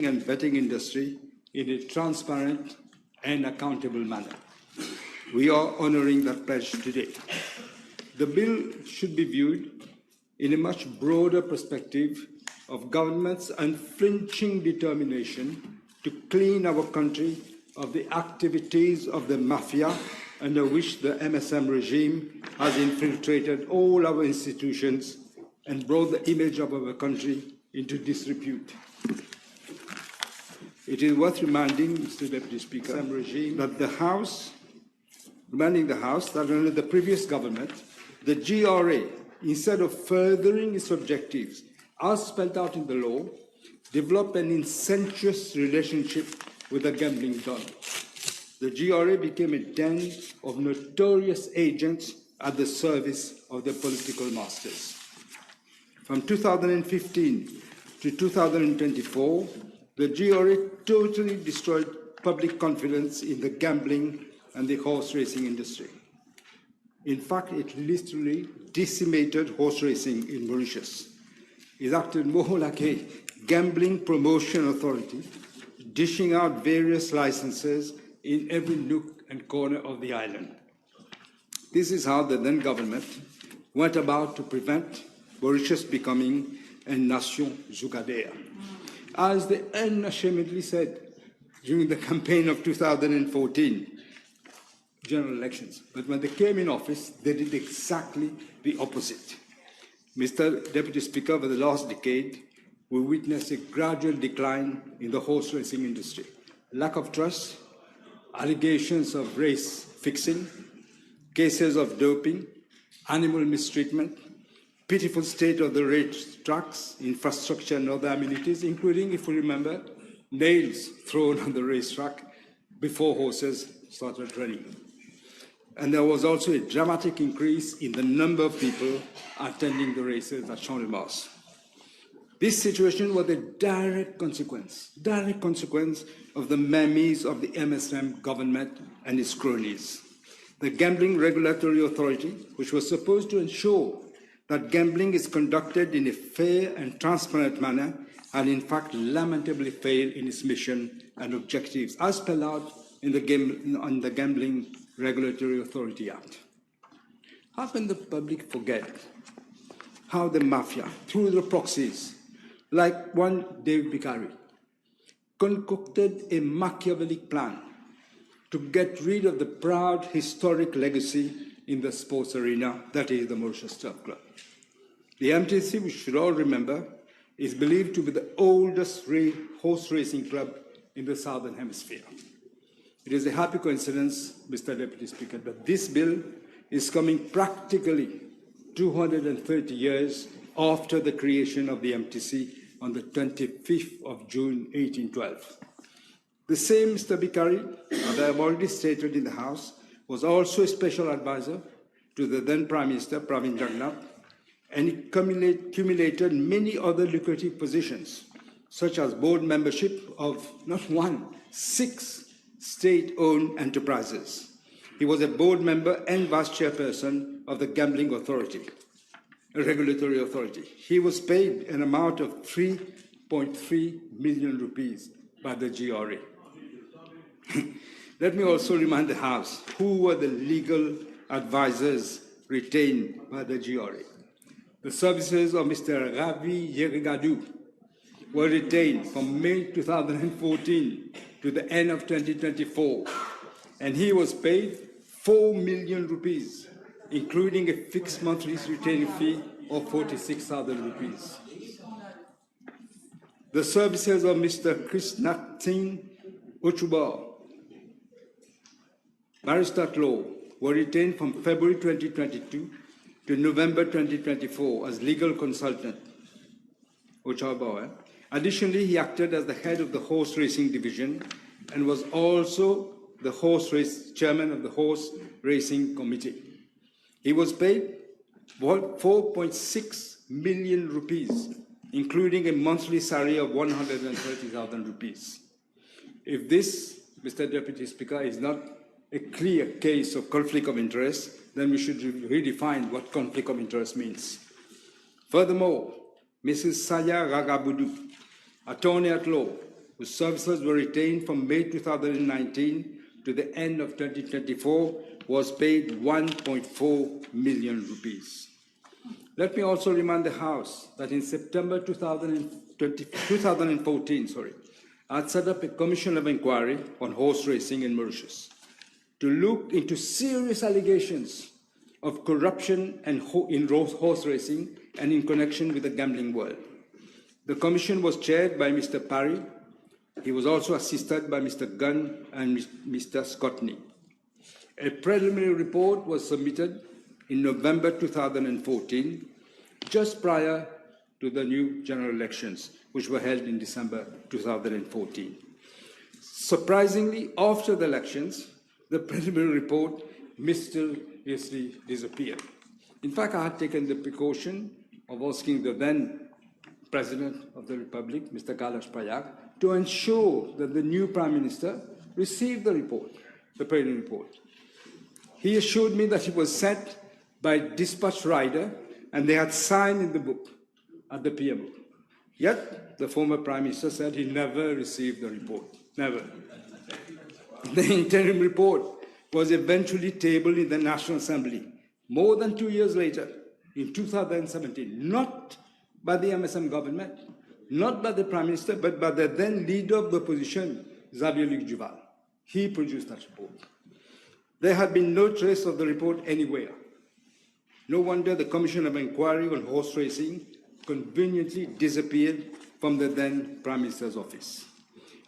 and betting industry in a transparent and accountable manner. We are honoring that pledge today. The bill should be viewed in a much broader perspective of government's unflinching determination to clean our country of the activities of the mafia under which the MSM regime has infiltrated all our institutions and brought the image of our country into disrepute. It is worth reminding, Mr. Deputy Speaker, that the House that under the previous government, the GRA, instead of furthering its objectives as spelled out in the law, developed an incestuous relationship with the gambling don. The GRA became a den of notorious agents at the service of the political masters. From 2015 to 2024, the GRA totally destroyed public confidence in the gambling and the horse racing industry. In fact, it literally decimated horse racing in Mauritius. It acted more like a gambling promotion authority, dishing out various licenses in every nook and corner of the island. This is how the then government went about to prevent Mauritius becoming a nation jugadère. As they unashamedly said during the campaign of 2014 general elections. But when they came in office, they did exactly the opposite. Mr. Deputy Speaker, over the last decade, we witnessed a gradual decline in the horse racing industry. Lack of trust, allegations of race fixing, cases of doping, animal mistreatment, pitiful state of the race tracks, infrastructure and other amenities, including, if you remember, nails thrown on the racetrack before horses started running. And there was also a dramatic increase in the number of people attending the races at Champ de Mars. This situation was a direct consequence of the memes of the MSM government and its cronies. The Gambling Regulatory Authority, which was supposed to ensure that gambling is conducted in a fair and transparent manner, had in fact lamentably failed in its mission and objectives, as spelled out in the Gambling Regulatory Authority Act. How can the public forget how the mafia, through the proxies, like one David Bikari, concocted a Machiavellic plan to get rid of the proud historic legacy in the sports arena, that is the Mauritius Turf Club. The MTC, we should all remember, is believed to be the oldest horse racing club in the Southern Hemisphere. It is a happy coincidence, Mr. Deputy Speaker, that this bill is coming practically 230 years after the creation of the MTC on the 25th of June, 1812. The same Mr. Bikari, as I have already stated in the House, was also a special advisor to the then Prime Minister, Pravin Jagnnath, and he accumulated many other lucrative positions, such as board membership of not one, 6 state-owned enterprises. He was a board member and vice chairperson of the Gambling Authority, a regulatory authority. He was paid an amount of 3.3 million rupees by the GRA. Let me also remind the House who were the legal advisors retained by the GRA. The services of Mr. Ravi Yerigadu were retained from May 2014 to the end of 2024, and he was paid 4 million rupees, including a fixed monthly retaining fee of 46,000 rupees. The services of Mr. Krishnath Singh Uchubar, barrister at law, were retained from February 2022 to November 2024 as legal consultant. Additionally, he acted as the head of the horse racing division and was also the chairman of the horse racing committee. He was paid 4.6 million rupees, including a monthly salary of 130,000 rupees. If this, Mr. Deputy Speaker, is not a clear case of conflict of interest, then we should redefine what conflict of interest means. Furthermore, Mrs. Saya Ragabudu, attorney at law, whose services were retained from May 2019 to the end of 2024, was paid 1.4 million rupees. Let me also remind the House that in September 2014, I had set up a commission of inquiry on horse racing in Mauritius to look into serious allegations of corruption in horse racing and in connection with the gambling world. The commission was chaired by Mr. Parry. He was also assisted by Mr. Gunn and Mr. Scotney. A preliminary report was submitted in November 2014, just prior to the new general elections, which were held in December 2014. Surprisingly, after the elections, the preliminary report mysteriously disappeared. In fact, I had taken the precaution of asking the then President of the Republic, Mr. Kailash Prayag, to ensure that the new Prime Minister received the report, the preliminary report. He assured me that it was sent by dispatch rider and they had signed in the book at the PMO. Yet, the former Prime Minister said he never received the report, never. The interim report was eventually tabled in the National Assembly more than 2 years later, in 2017, not by the MSM government, not by the Prime Minister, but by the then leader of the opposition, Xavier-Luc Duval. He produced that report. There had been no trace of the report anywhere. No wonder the Commission of Inquiry on Horse Racing conveniently disappeared from the then Prime Minister's office.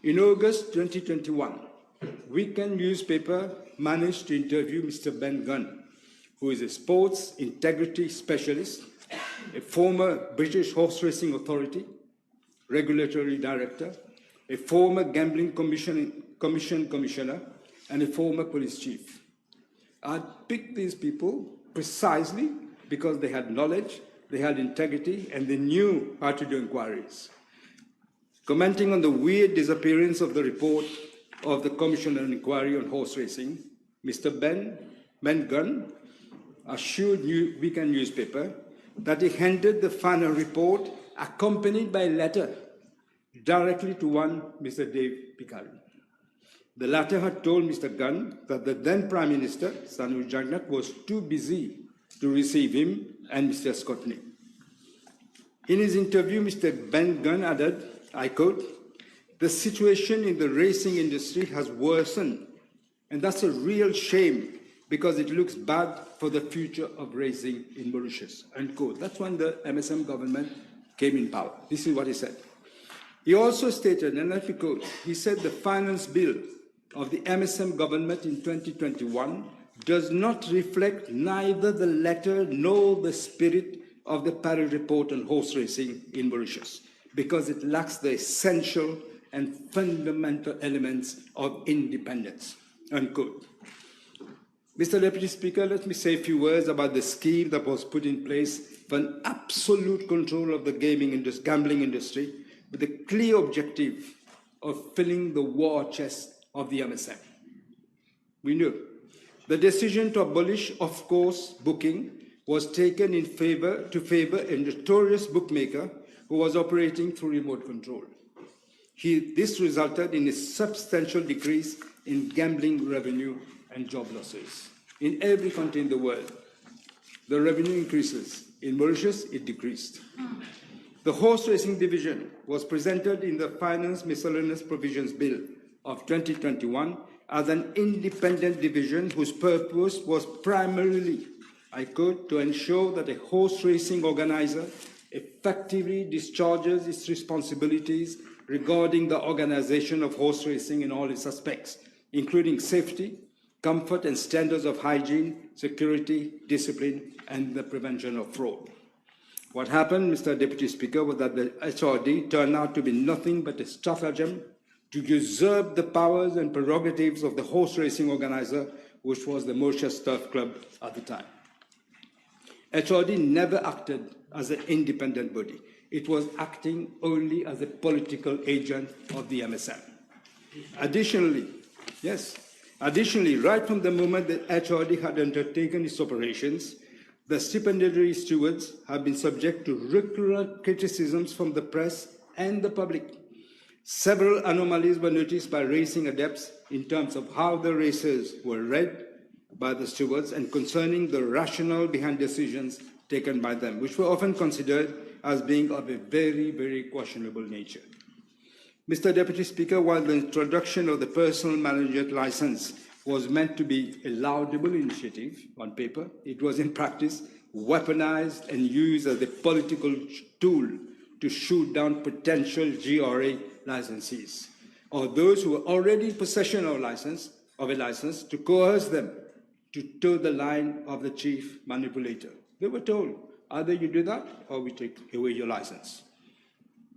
In August 2021, Weekend newspaper managed to interview Mr. Ben Gunn, who is a sports integrity specialist, a former British Horse Racing Authority regulatory director, a former Gambling Commission commissioner, and a former police chief. I picked these people precisely because they had knowledge, they had integrity, and they knew how to do inquiries. Commenting on the weird disappearance of the report of the Commission on Inquiry on Horse Racing, Mr. Ben Gunn assured Weekend newspaper that he handed the final report accompanied by a letter directly to one Mr. Dave Picari. The latter had told Mr. Gunn that the then Prime Minister, Sanu Jagnat, was too busy to receive him and Mr. Scotney. In his interview, Mr. Ben Gunn added, I quote, "The situation in the racing industry has worsened, and that's a real shame because it looks bad for the future of racing in Mauritius," unquote. That's when the MSM government came in power. This is what he said. He also stated, and let me quote, he said the finance bill of the MSM government in 2021 does not reflect neither the letter nor the spirit of the Paris report on horse racing in Mauritius, because it lacks the essential and fundamental elements of independence, unquote. Mr. Deputy Speaker, let me say a few words about the scheme that was put in place for an absolute control of the gambling industry with the clear objective of filling the war chest of the MSM. We knew the decision to abolish off-course booking was taken to favor a notorious bookmaker who was operating through remote control. This resulted in a substantial decrease in gambling revenue and job losses. In every country in the world, the revenue increases. In Mauritius, it decreased. The horse racing division was presented in the Finance Miscellaneous Provisions Bill of 2021 as an independent division whose purpose was primarily, I quote, to ensure that a horse racing organizer effectively discharges its responsibilities regarding the organization of horse racing in all its aspects, including safety, comfort and standards of hygiene, security, discipline, and the prevention of fraud. What happened, Mr. Deputy Speaker, was that the HRD turned out to be nothing but a stratagem to usurp the powers and prerogatives of the horse racing organizer, which was the Mauritius Turf Club at the time. HRD never acted as an independent body. It was acting only as a political agent of the MSM. Additionally, right from the moment that HRD had undertaken its operations, the stipendiary stewards have been subject to recurrent criticisms from the press and the public. Several anomalies were noticed by racing adepts in terms of how the races were read by the stewards and concerning the rationale behind decisions taken by them, which were often considered as being of a very, very questionable nature. Mr. Deputy Speaker, while the introduction of the personal manager license was meant to be a laudable initiative on paper, it was in practice weaponized and used as a political tool to shoot down potential GRA licensees or those who were already in possession of a license to coerce them to toe the line of the chief manipulator. They were told, either you do that or we take away your license.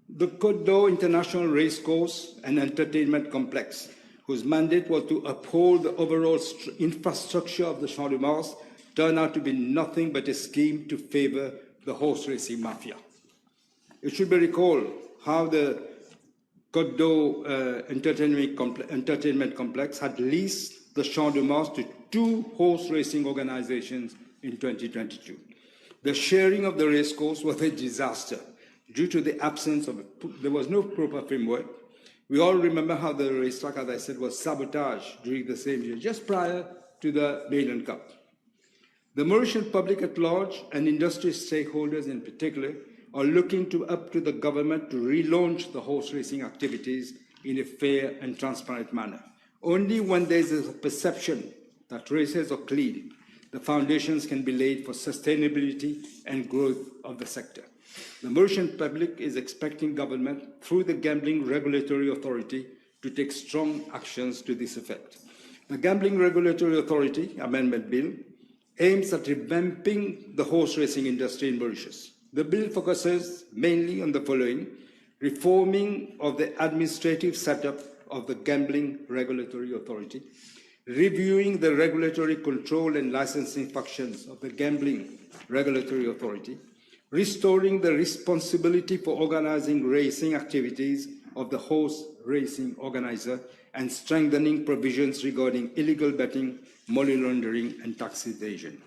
The Côte d'Or International Racecourse and Entertainment Complex, whose mandate was to uphold the overall infrastructure of the Champ de Mars, turned out to be nothing but a scheme to favor the horse racing mafia. It should be recalled how the Côte d'Or Entertainment Complex had leased the Champ de Mars to 2 horse racing organizations in 2022. The sharing of the racecourse was a disaster due to the absence of, there was no proper framework. We all remember how the racetrack, as I said, was sabotaged during the same year, just prior to the Maiden Cup. The Mauritian public at large and industry stakeholders in particular are looking up to the government to relaunch the horse racing activities in a fair and transparent manner. Only when there is a perception that races are clean, the foundations can be laid for sustainability and growth of the sector. The Mauritian public is expecting government, through the Gambling Regulatory Authority, to take strong actions to this effect. The Gambling Regulatory Authority Amendment Bill aims at revamping the horse racing industry in Mauritius. The bill focuses mainly on the following: reforming of the administrative setup of the Gambling Regulatory Authority, reviewing the regulatory control and licensing functions of the Gambling Regulatory Authority, restoring the responsibility for organizing racing activities of the horse racing organizer, and strengthening provisions regarding illegal betting, money laundering, and tax evasion.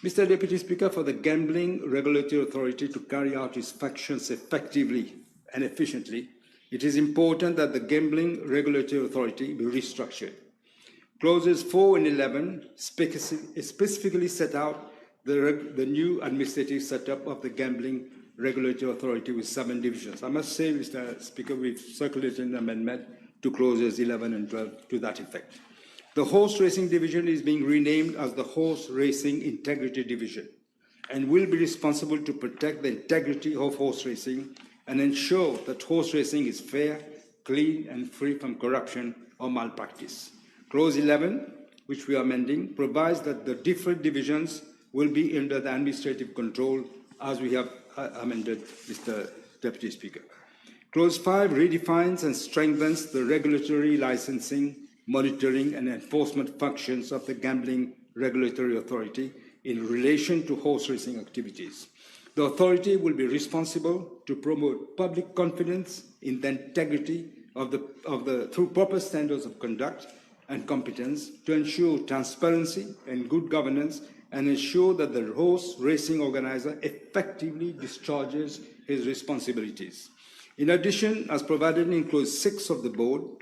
Mr. Deputy Speaker, for the Gambling Regulatory Authority to carry out its functions effectively and efficiently, it is important that the Gambling Regulatory Authority be restructured. Clauses 4 and 11 specifically set out the new administrative setup of the Gambling Regulatory Authority with 7 divisions. I must say, Mr. Speaker, we've circulated an amendment to clauses 11 and 12 to that effect. The Horse Racing Division is being renamed as the Horse Racing Integrity Division and will be responsible to protect the integrity of horse racing and ensure that horse racing is fair, clean, and free from corruption or malpractice. Clause 11, which we are amending, provides that the different divisions will be under the administrative control as we have amended, Mr. Deputy Speaker. Clause 5 redefines and strengthens the regulatory licensing, monitoring, and enforcement functions of the Gambling Regulatory Authority in relation to horse racing activities. The authority will be responsible to promote public confidence in the integrity through proper standards of conduct and competence, to ensure transparency and good governance, and ensure that the horse racing organizer effectively discharges his responsibilities. In addition, as provided in Clause 6 of the bill,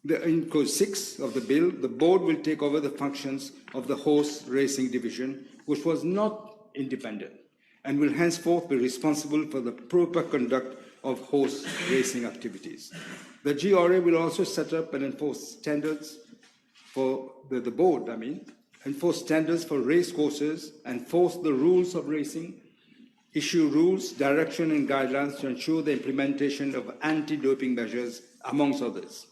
the board will take over the functions of the Horse Racing Division, which was not independent, and will henceforth be responsible for the proper conduct of horse racing activities. The GRA will also set up and enforce standards for the board, enforce standards for race courses, enforce the rules of racing, issue rules, direction, and guidelines to ensure the implementation of anti-doping measures, amongst others.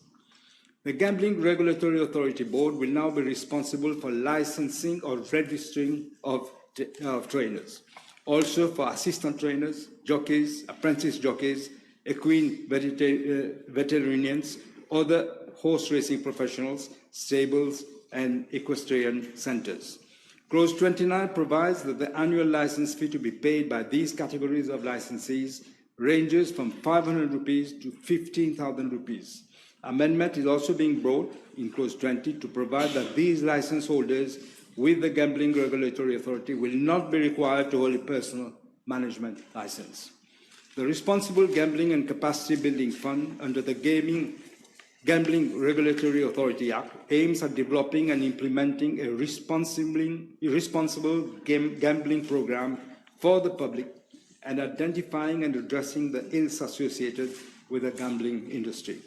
The Gambling Regulatory Authority Board will now be responsible for licensing or registering of trainers, also for assistant trainers, jockeys, apprentice jockeys, equine veterinarians, other horse racing professionals, stables, and equestrian centers. Clause 29 provides that the annual license fee to be paid by these categories of licensees ranges from 500 rupees to 15,000 rupees. Amendment is also being brought in Clause 20 to provide that these license holders with the Gambling Regulatory Authority will not be required to hold a personal management license. The Responsible Gambling and Capacity Building Fund under the Gambling Regulatory Authority Act aims at developing and implementing a responsible gambling program for the public and identifying and addressing the ills associated with the gambling industry.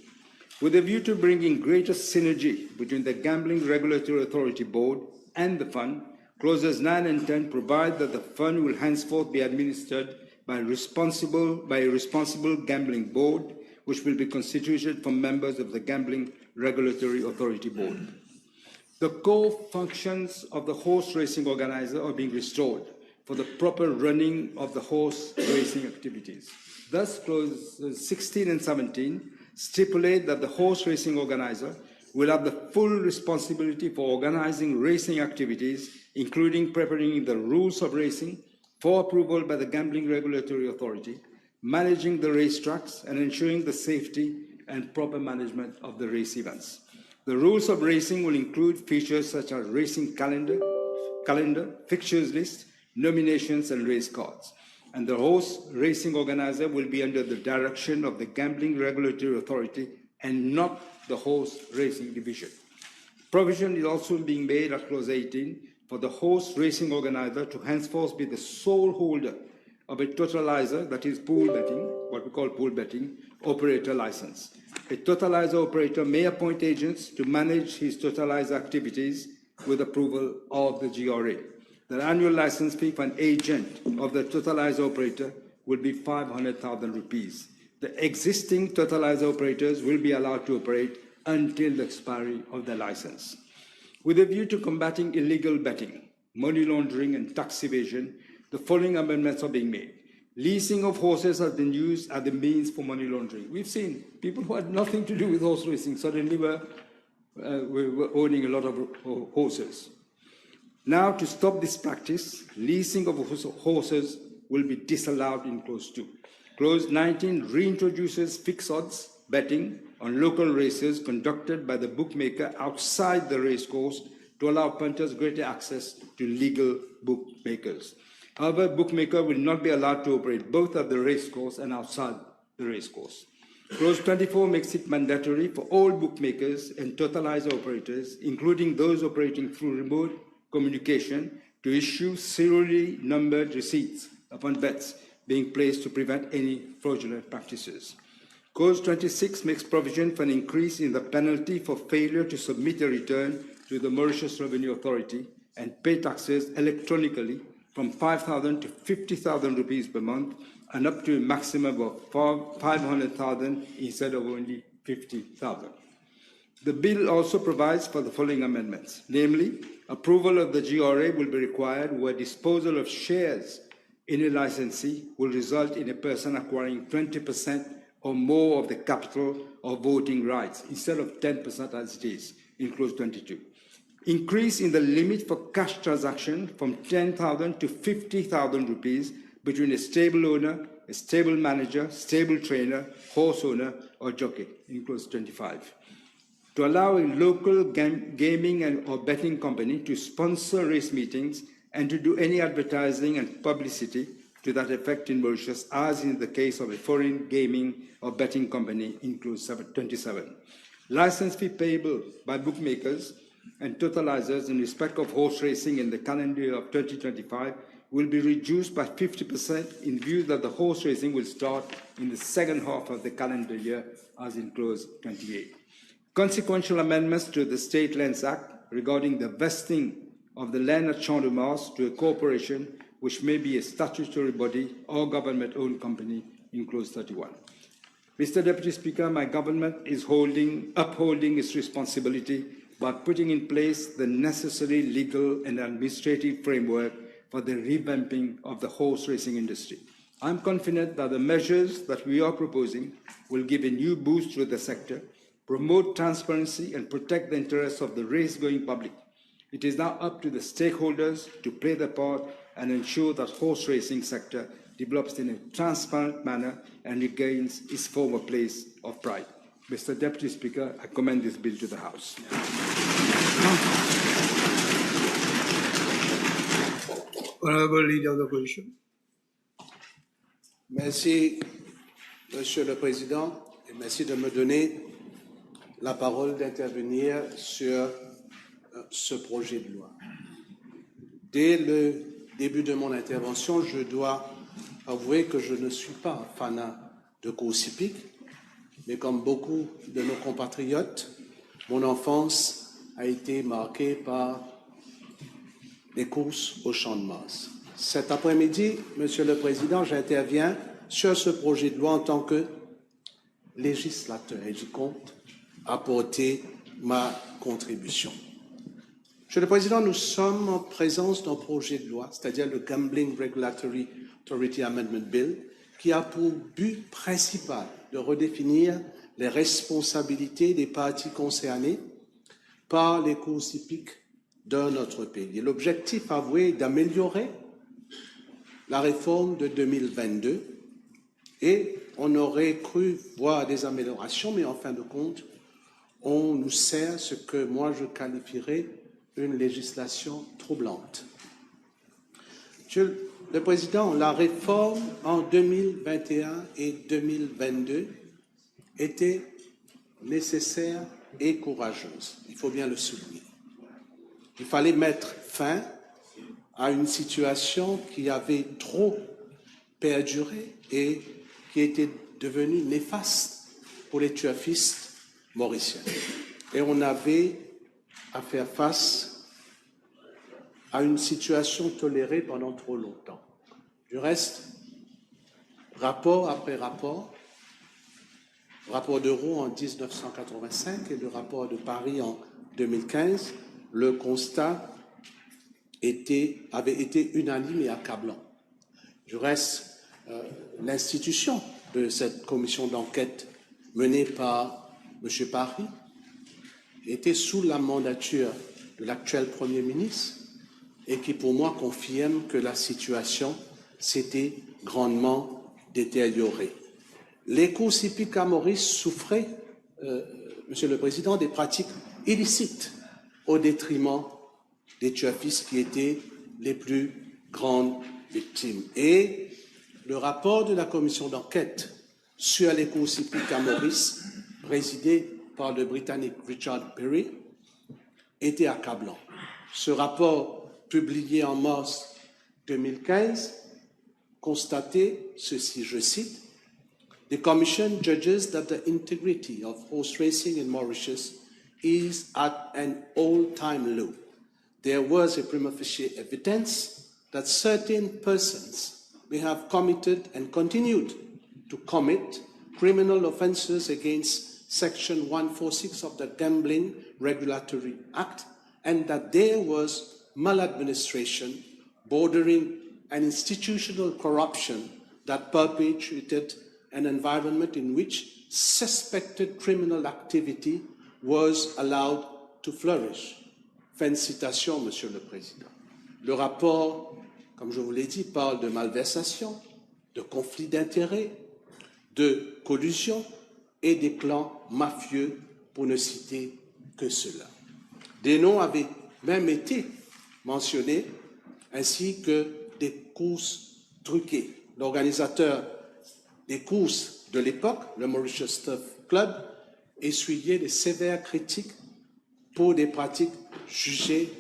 With a view to bringing greater synergy between the Gambling Regulatory Authority Board and the fund, clauses 9 and 10 provide that the fund will henceforth be administered by a responsible gambling board, which will be constituted from members of the Gambling Regulatory Authority Board. The core functions of the horse racing organizer are being restored for the proper running of the horse racing activities. Thus, clauses 16 and 17 stipulate that the horse racing organizer will have the full responsibility for organizing racing activities, including preparing the rules of racing for approval by the Gambling Regulatory Authority, managing the racetracks, and ensuring the safety and proper management of the race events. The rules of racing will include features such as racing calendar, fixtures list, nominations, and race cards. And the horse racing organizer will be under the direction of the Gambling Regulatory Authority and not the horse racing division. Provision is also being made at clause 18 for the horse racing organizer to henceforth be the sole holder of a totalizer, that is pool betting, what we call pool betting, operator license. A totalizer operator may appoint agents to manage his totalizer activities with approval of the GRA. The annual license fee for an agent of the totalizer operator will be 500,000 rupees. The existing totalizer operators will be allowed to operate until the expiry of their license. With a view to combating illegal betting, money laundering, and tax evasion, the following amendments are being made. Leasing of horses has been used as the means for money laundering. We've seen people who had nothing to do with horse racing suddenly were owning a lot of horses. Now, to stop this practice, leasing of horses will be disallowed in clause 2. Clause 19 reintroduces fixed odds betting on local races conducted by the bookmaker outside the racecourse to allow punters greater access to legal bookmakers. However, bookmaker will not be allowed to operate both at the racecourse and outside the racecourse. Clause 24 makes it mandatory for all bookmakers and totalizer operators, including those operating through remote communication, to issue serially numbered receipts upon bets being placed to prevent any fraudulent practices. Clause 26 makes provision for an increase in the penalty for failure to submit a return to the Mauritius Revenue Authority and pay taxes electronically from 5,000 to 50,000 rupees per month and up to a maximum of 500,000 instead of only 50,000. The bill also provides for the following amendments, namely, approval of the GRA will be required where disposal of shares in a licensee will result in a person acquiring 20% or more of the capital or voting rights instead of 10% as it is in clause 22. Increase in the limit for cash transaction from 10,000 to 50,000 rupees between a stable owner, a stable manager, stable trainer, horse owner, or jockey in clause 25. To allow a local gaming or betting company to sponsor race meetings and to do any advertising and publicity to that effect in Mauritius, as in the case of a foreign gaming or betting company in clause 27. License fee payable by bookmakers and totalizers in respect of horse racing in the calendar year of 2025 will be reduced by 50% in view that the horse racing will start in the second half of the calendar year, as in clause 28. Consequential amendments to the State Lands Act regarding the vesting of the land at Champ de Mars to a corporation which may be a statutory body or government-owned company in clause 31. Mr. Deputy Speaker, my government is upholding its responsibility by putting in place the necessary legal and administrative framework for the revamping of the horse racing industry. I'm confident that the measures that we are proposing will give a new boost to the sector, promote transparency, and protect the interests of the race-going public. It is now up to the stakeholders to play their part and ensure that horse racing sector develops in a transparent manner and regains its former place of pride. Mr. Deputy Speaker, I commend this bill to the House. Honourable Leader of the Opposition. Merci, Monsieur le Président, et merci de me donner la parole d'intervenir sur ce projet de loi. Dès le début de mon intervention, je dois avouer que je ne suis pas un fanat de course hippique, mais comme beaucoup de nos compatriotes, mon enfance a été marquée par les courses au champ de Mars. Cet après-midi, Monsieur le Président, j'interviens sur ce projet de loi en tant que législateur et je compte apporter ma contribution. Monsieur le Président, nous sommes en présence d'un projet de loi, c'est-à-dire le Gambling Regulatory Authority Amendment Bill, qui a pour but principal de redéfinir les responsabilités des parties concernées par les courses hippiques de notre pays. L'objectif avoué est d'améliorer la réforme de 2022 et on aurait cru voir des améliorations, mais en fin de compte, on nous sert ce que moi je qualifierais une législation troublante. Monsieur le Président, la réforme en 2021 et 2022 était nécessaire et courageuse. Il faut bien le souligner. Il fallait mettre fin à une situation qui avait trop perduré et qui était devenue néfaste pour les turfistes mauriciens. Et on avait à faire face à une situation tolérée pendant trop longtemps. Du reste, rapport après rapport, rapport d'Euro en 1985 et le rapport de Paris en 2015, le constat avait été unanime et accablant. Du reste, l'institution de cette commission d'enquête menée par M. Paris était sous la mandature de l'actuel Premier ministre et qui, pour moi, confirme que la situation s'était grandement détériorée. Les courses hippiques à Maurice souffraient, Monsieur le Président, des pratiques illicites au détriment des turfistes qui étaient les plus grandes victimes. Et le rapport de la commission d'enquête sur les courses hippiques à Maurice, présidé par le Britannique Richard Perry, était accablant. Ce rapport, publié en mars 2015, constatait ceci, je cite, "The Commission judges that the integrity of horse racing in Mauritius is at an all-time low. There was a prima facie evidence that certain persons may have committed and continued to commit criminal offences against Section 146 of the Gambling Regulatory Act, and that there was maladministration bordering on institutional corruption that perpetuated an environment in which suspected criminal activity was allowed to flourish." Fin de citation, Monsieur le Président. Le rapport, comme je vous l'ai dit, parle de malversation, de conflits d'intérêts, de collusion et des clans mafieux, pour ne citer que cela. Des noms avaient même été mentionnés, ainsi que des courses truquées. L'organisateur des courses de l'époque, le Mauritius Turf Club, essuyait de sévères critiques pour des pratiques jugées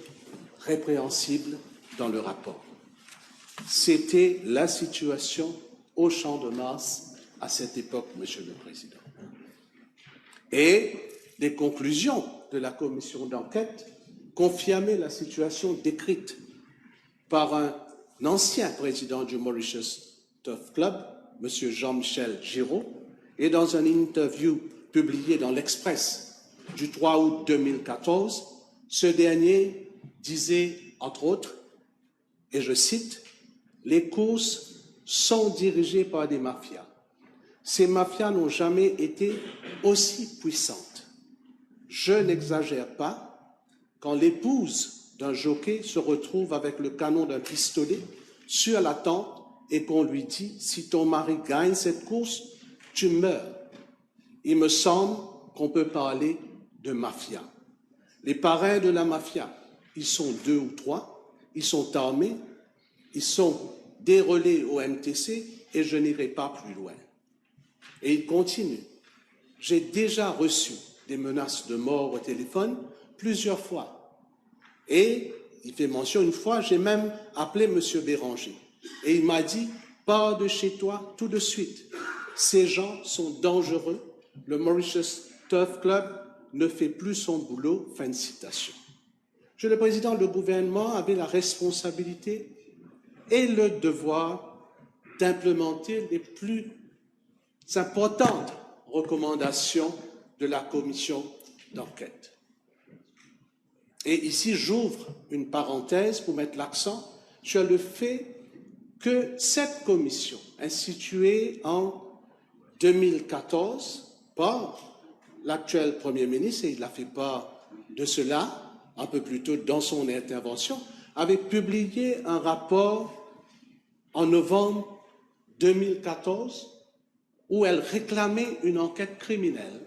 répréhensibles dans le rapport. C'était la situation au Champ de Mars à cette époque, Monsieur le Président. Et les conclusions de la commission d'enquête confirmaient la situation décrite par un ancien président du Mauritius Turf Club, M. Jean-Michel Giraud, et dans une interview publiée dans l'Express du 3 août 2014, ce dernier disait, entre autres, et je cite, « Les courses sont dirigées par des mafias. Ces mafias n'ont jamais été aussi puissantes. Je n'exagère pas quand l'épouse d'un jockey se retrouve avec le canon d'un pistolet sur la tempe et qu'on lui dit « Si ton mari gagne cette course, tu meurs. » Il me semble qu'on peut parler de mafia. Les parrains de la mafia, ils sont 2 ou 3, ils sont armés, ils sont des relais au MTC et je n'irai pas plus loin. Et il continue. J'ai déjà reçu des menaces de mort au téléphone plusieurs fois. Et il fait mention une fois, j'ai même appelé M. Béranger. Et il m'a dit, pars de chez toi tout de suite. Ces gens sont dangereux. Le Mauritius Turf Club ne fait plus son boulot. Fin de citation. Monsieur le Président, le gouvernement avait la responsabilité et le devoir d'implémenter les plus importantes recommandations de la commission d'enquête. Et ici, j'ouvre une parenthèse pour mettre l'accent sur le fait que cette commission, instituée en 2014 par l'actuel Premier ministre, et il a fait part de cela un peu plus tôt dans son intervention, avait publié un rapport en novembre 2014 où elle réclamait une enquête criminelle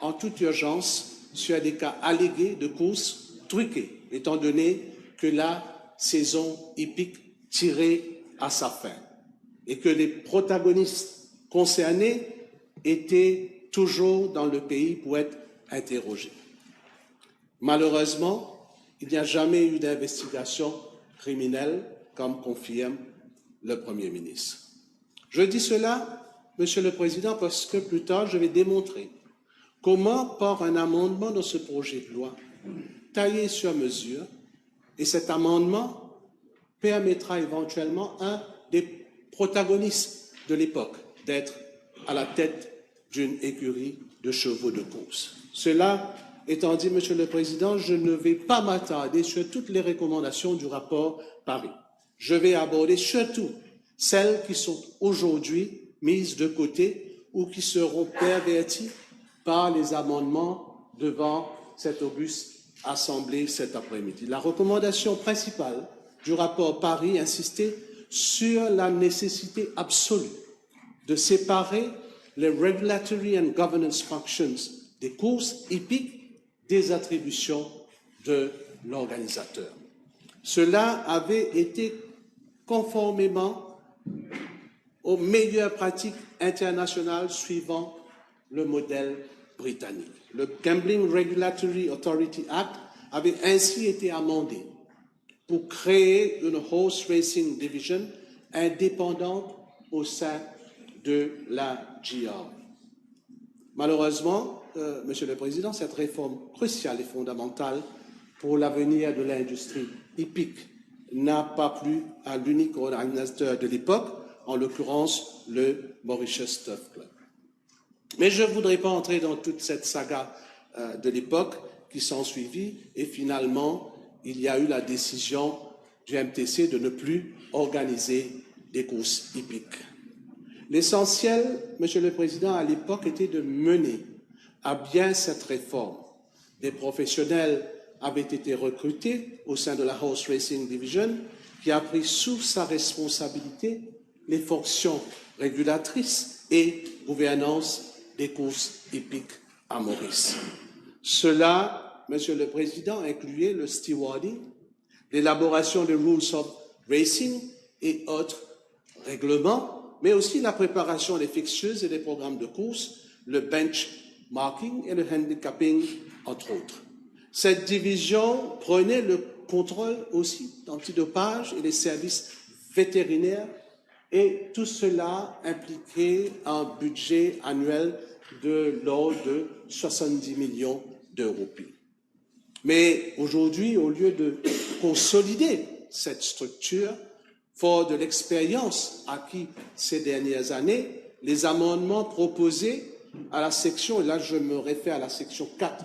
en toute urgence sur des cas allégués de courses truquées, étant donné que la saison hippique tirait à sa fin et que les protagonistes concernés étaient toujours dans le pays pour être interrogés. Malheureusement, il n'y a jamais eu d'investigation criminelle, comme confirme le Premier ministre. Je dis cela, Monsieur le Président, parce que plus tard, je vais démontrer comment, par un amendement dans ce projet de loi, taillé sur mesure, et cet amendement permettra éventuellement à un des protagonistes de l'époque d'être à la tête d'une écurie de chevaux de course. Cela étant dit, Monsieur le Président, je ne vais pas m'attarder sur toutes les recommandations du rapport Paris. Je vais aborder surtout celles qui sont aujourd'hui mises de côté ou qui seront perverties par les amendements devant cette auguste Assemblée cet après-midi. La recommandation principale du rapport Paris insistait sur la nécessité absolue de séparer les regulatory and governance functions des courses hippiques des attributions de l'organisateur. Cela avait été conformément aux meilleures pratiques internationales suivant le modèle britannique. Le Gambling Regulatory Authority Act avait ainsi été amendé pour créer une Horse Racing Division indépendante au sein de la GR. Malheureusement, Monsieur le Président, cette réforme cruciale et fondamentale pour l'avenir de l'industrie hippique n'a pas plu à l'unique organisateur de l'époque, en l'occurrence le Mauritius Turf Club. Mais je ne voudrais pas entrer dans toute cette saga de l'époque qui s'ensuivit et finalement, il y a eu la décision du MTC de ne plus organiser des courses hippiques. L'essentiel, Monsieur le Président, à l'époque était de mener à bien cette réforme. Des professionnels avaient été recrutés au sein de la Horse Racing Division qui a pris sous sa responsabilité les fonctions régulatrices et gouvernance des courses hippiques à Maurice. Cela, Monsieur le Président, incluait le stewarding, l'élaboration des rules of racing et autres règlements, mais aussi la préparation des fixtures et des programmes de course, le benchmarking et le handicapping, entre autres. Cette division prenait le contrôle aussi d'antidopage et des services vétérinaires, et tout cela impliquait un budget annuel de l'ordre de 70 millions d'euros. Mais aujourd'hui, au lieu de consolider cette structure, fort de l'expérience acquise ces dernières années, les amendements proposés à la section, et là je me réfère à la section 4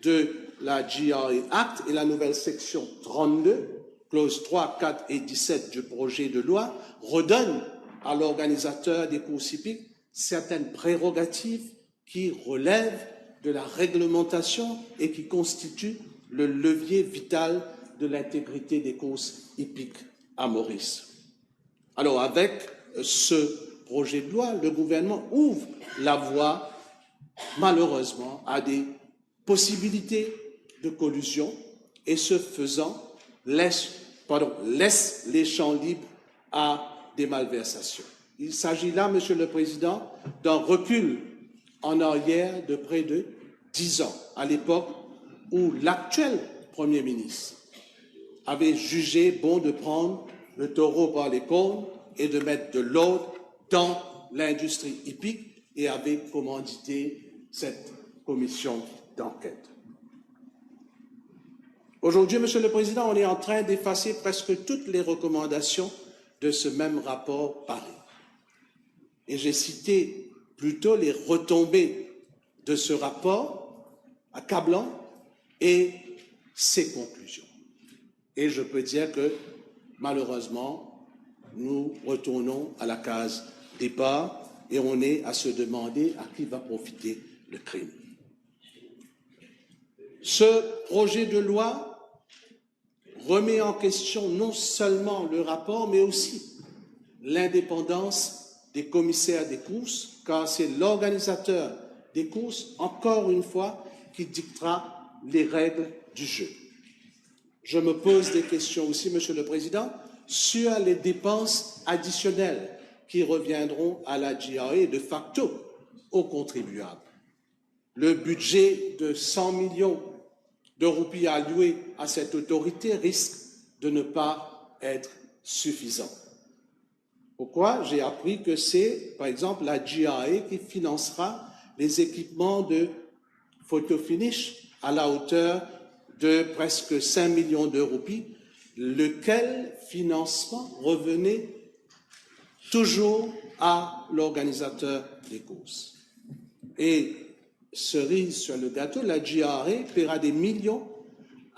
de la GRA Act et la nouvelle section 32, clauses 3, 4 et 17 du projet de loi, redonnent à l'organisateur des courses hippiques certaines prérogatives qui relèvent de la réglementation et qui constituent le levier vital de l'intégrité des courses hippiques à Maurice. Alors, avec ce projet de loi, le gouvernement ouvre la voie, malheureusement, à des possibilités de collusion et ce faisant laisse les champs libres à des malversations. Il s'agit là, Monsieur le Président, d'un recul en arrière de près de 10 ans, à l'époque où l'actuel Premier ministre avait jugé bon de prendre le taureau par les cornes et de mettre de l'ordre dans l'industrie hippique et avait commandité cette commission d'enquête. Aujourd'hui, Monsieur le Président, on est en train d'effacer presque toutes les recommandations de ce même rapport Paris. Et j'ai cité plutôt les retombées de ce rapport accablant et ses conclusions. Et je peux dire que, malheureusement, nous retournons à la case départ et on est à se demander à qui va profiter le crime. Ce projet de loi remet en question non seulement le rapport, mais aussi l'indépendance des commissaires des courses, car c'est l'organisateur des courses, encore une fois, qui dictera les règles du jeu. Je me pose des questions aussi, Monsieur le Président, sur les dépenses additionnelles qui reviendront à la GRA et de facto aux contribuables. Le budget de 100 millions de roupies alloués à cette autorité risque de ne pas être suffisant. Pourquoi? J'ai appris que c'est, par exemple, la GRA qui financera les équipements de photo finish à la hauteur de presque 5 millions de roupies, lequel financement revenait toujours à l'organisateur des courses. Et cerise sur le gâteau, la GRA paiera des millions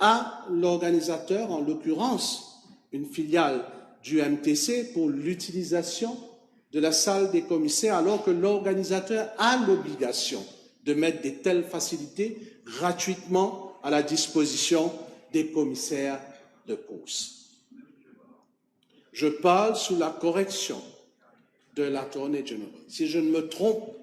à l'organisateur, en l'occurrence une filiale du MTC, pour l'utilisation de la salle des commissaires, alors que l'organisateur a l'obligation de mettre de telles facilités gratuitement à la disposition des commissaires de course. Je parle sous la correction de l'Attorney General. Si je ne me trompe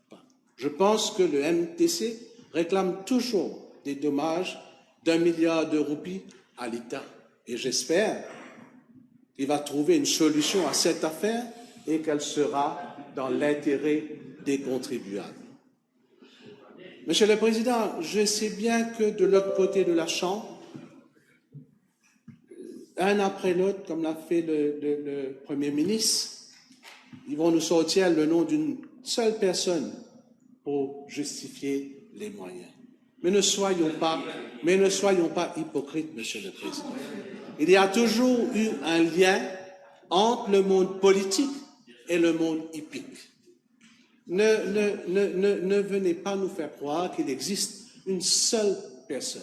pas, je pense que le MTC réclame toujours des dommages d'1 milliard de roupies à l'État. Et j'espère qu'il va trouver une solution à cette affaire et qu'elle sera dans l'intérêt des contribuables. Monsieur le Président, je sais bien que de l'autre côté de la Chambre, un après l'autre, comme l'a fait le Premier ministre, ils vont nous sortir le nom d'une seule personne pour justifier les moyens. Mais ne soyons pas hypocrites, Monsieur le Président. Il y a toujours eu un lien entre le monde politique et le monde hippique. Ne venez pas nous faire croire qu'il existe une seule personne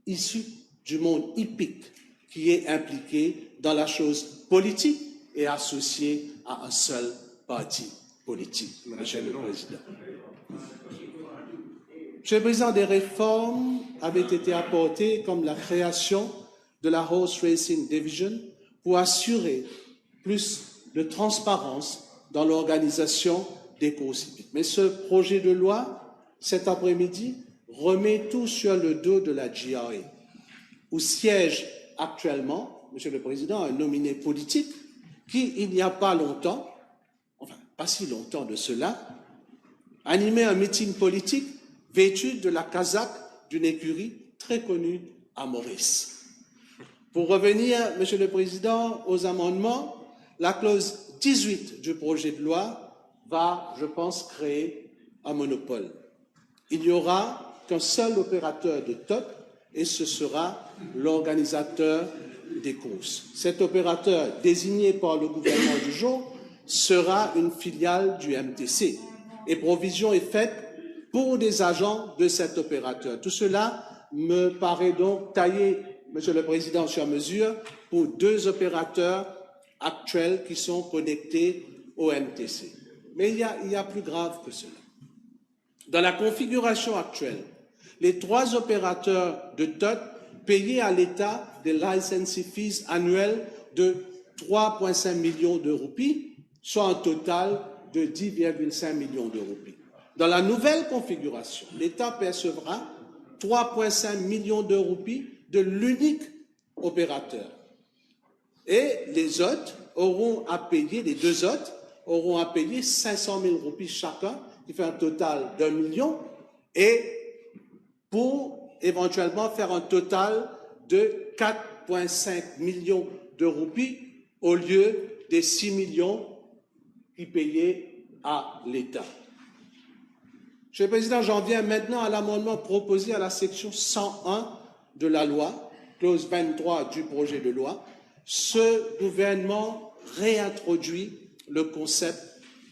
issue du monde hippique qui est impliquée dans la chose politique et associée à un seul parti politique, Monsieur le Président. Monsieur le Président, des réformes avaient été apportées comme la création de la Horse Racing Division pour assurer plus de transparence dans l'organisation des courses hippiques. Mais ce projet de loi, cet après-midi, remet tout sur le dos de la GRA, où siège actuellement, Monsieur le Président, un nominé politique qui, il n'y a pas longtemps, enfin pas si longtemps de cela, animait un meeting politique vêtu de la casaque d'une écurie très connue à Maurice. Pour revenir, Monsieur le Président, aux amendements, la clause 18 du projet de loi va, je pense, créer un monopole. Il n'y aura qu'un seul opérateur de TOP et ce sera l'organisateur des courses. Cet opérateur, désigné par le gouvernement du jour, sera une filiale du MTC et provision est faite pour des agents de cet opérateur. Tout cela me paraît donc taillé, Monsieur le Président, sur mesure pour 2 opérateurs actuels qui sont connectés au MTC. Mais il y a plus grave que cela. Dans la configuration actuelle, les 3 opérateurs de TOT payaient à l'État des licensing fees annuels de 3,5 millions de roupies, soit un total de 10,5 millions de roupies. Dans la nouvelle configuration, l'État percevra 3,5 millions de roupies de l'unique opérateur. Et les autres auront à payer, les deux autres auront à payer 500 000 roupies chacun, qui fait un total d'1 million, et pour éventuellement faire un total de 4,5 millions de roupies au lieu des 6 millions qui payaient à l'État. Monsieur le Président, j'en viens maintenant à l'amendement proposé à la section 101 de la loi, clause 23 du projet de loi. Ce gouvernement réintroduit le concept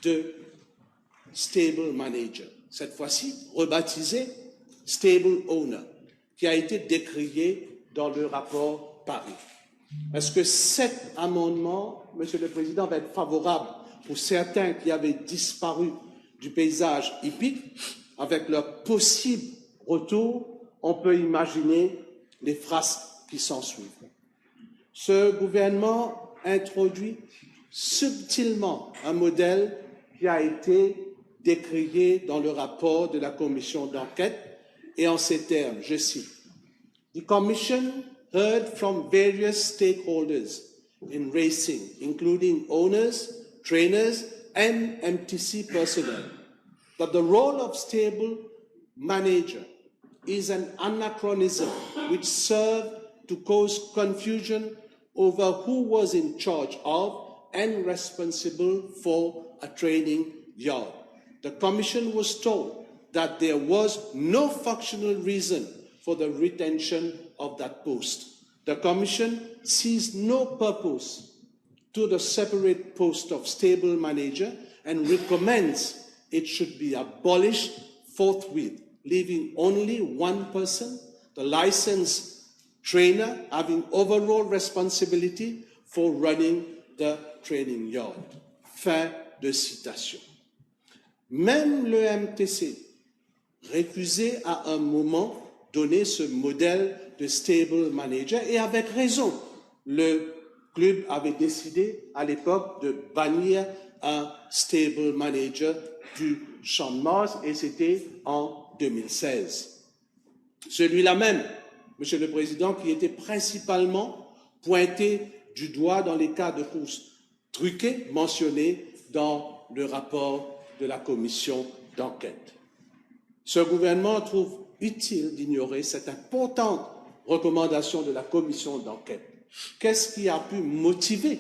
de stable manager, cette fois-ci rebaptisé stable owner, qui a été décrié dans le rapport Paris. Est-ce que cet amendement, Monsieur le Président, va être favorable pour certains qui avaient disparu du paysage hippique? Avec leur possible retour, on peut imaginer les frasques qui s'ensuivent. Ce gouvernement introduit subtilement un modèle qui a été décrié dans le rapport de la commission d'enquête, et en ces termes, je cite, "The Commission heard from various stakeholders in racing, including owners, trainers, and MTC personnel, that the role of stable manager is an anachronism which served to cause confusion over who was in charge of and responsible for a training yard. The Commission was told that there was no functional reason for the retention of that post. The Commission sees no purpose to the separate post of stable manager and recommends it should be abolished forthwith, leaving only one person, the licensed trainer, having overall responsibility for running the training yard." Fin de citation. Même le MTC refusait à un moment donné ce modèle de stable manager, et avec raison. Le club avait décidé à l'époque de bannir un stable manager du Champ de Mars, et c'était en 2016. Celui-là même, Monsieur le Président, qui était principalement pointé du doigt dans les cas de courses truquées mentionnés dans le rapport de la commission d'enquête. Ce gouvernement trouve utile d'ignorer cette importante recommandation de la commission d'enquête. Qu'est-ce qui a pu motiver,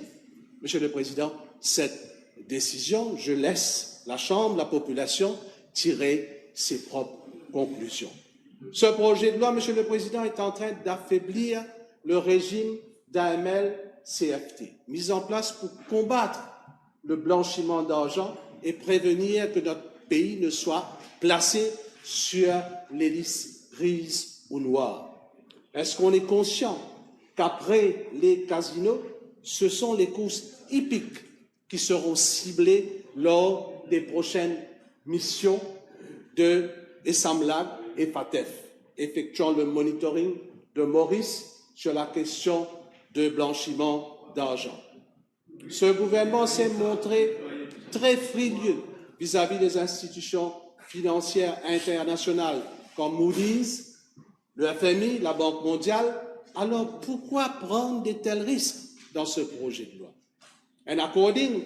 Monsieur le Président, cette décision? Je laisse la Chambre, la population, tirer ses propres conclusions. Ce projet de loi, Monsieur le Président, est en train d'affaiblir le régime d'AML-CFT, mis en place pour combattre le blanchiment d'argent et prévenir que notre pays ne soit placé sur les listes grises ou noires. Est-ce qu'on est conscient qu'après les casinos, ce sont les courses hippiques qui seront ciblées lors des prochaines missions de Essamlag et FATEF, effectuant le monitoring de Maurice sur la question de blanchiment d'argent? Ce gouvernement s'est montré très frileux vis-à-vis des institutions financières internationales comme Moody's, le FMI, la Banque mondiale. Alors pourquoi prendre de tels risques dans ce projet de loi? And according,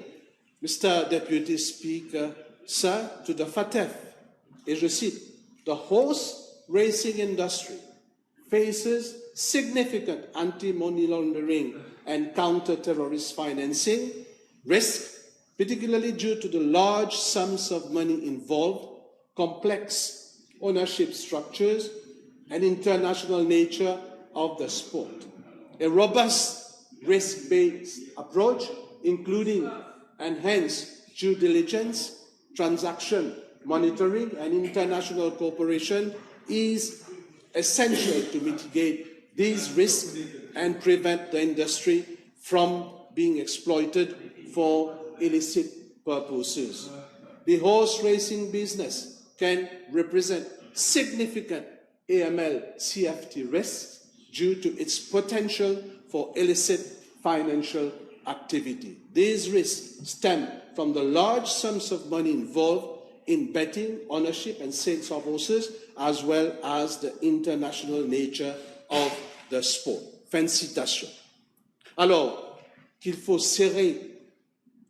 Mr. Deputy Speaker, sir, to the FATEF, et je cite, "The horse racing industry faces significant anti-money laundering and counter-terrorist financing risk, particularly due to the large sums of money involved, complex ownership structures, and international nature of the sport. A robust risk-based approach, including enhanced due diligence, transaction monitoring, and international cooperation, is essential to mitigate these risks and prevent the industry from being exploited for illicit purposes. The horse racing business can represent significant AML-CFT risks due to its potential for illicit financial activity. These risks stem from the large sums of money involved in betting, ownership and sales of horses, as well as the international nature of the sport. Fin de citation. Alors, qu'il faut serrer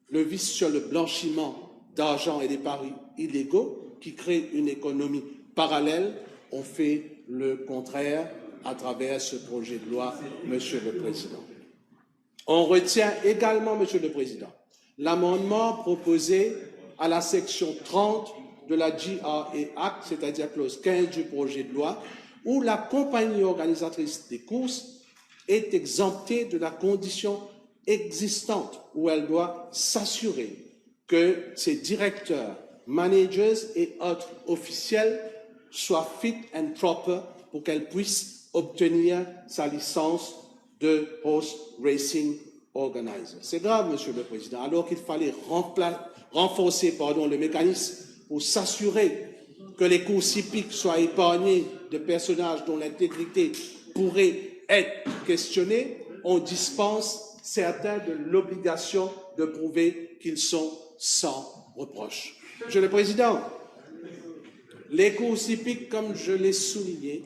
le vis sur le blanchiment d'argent et des paris illégaux qui créent une économie parallèle. On fait le contraire à travers ce projet de loi, Monsieur le Président. On retient également, Monsieur le Président, l'amendement proposé à la section 30 de la GRA Act, c'est-à-dire clause 15 du projet de loi, où la compagnie organisatrice des courses est exemptée de la condition existante, où elle doit s'assurer que ses directeurs, managers et autres officiels soient fit and proper pour qu'elle puisse obtenir sa licence de horse racing organizer. C'est grave, Monsieur le Président, alors qu'il fallait renforcer le mécanisme pour s'assurer que les courses hippiques soient épargnées de personnages dont l'intégrité pourrait être questionnée. On dispense certains de l'obligation de prouver qu'ils sont sans reproche. Monsieur le Président, les courses hippiques, comme je l'ai souligné,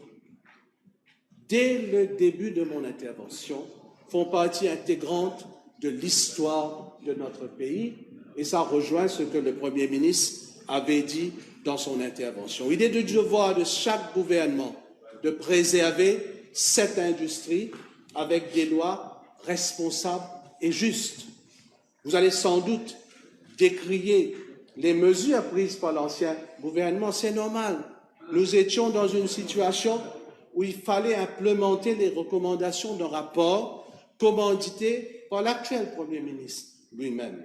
dès le début de mon intervention, font partie intégrante de l'histoire de notre pays, et ça rejoint ce que le Premier ministre avait dit dans son intervention. Il est du devoir de chaque gouvernement de préserver cette industrie avec des lois responsables et justes. Vous allez sans doute décrier les mesures prises par l'ancien gouvernement. C'est normal. Nous étions dans une situation où il fallait implémenter les recommandations d'un rapport commandité par l'actuel Premier ministre lui-même.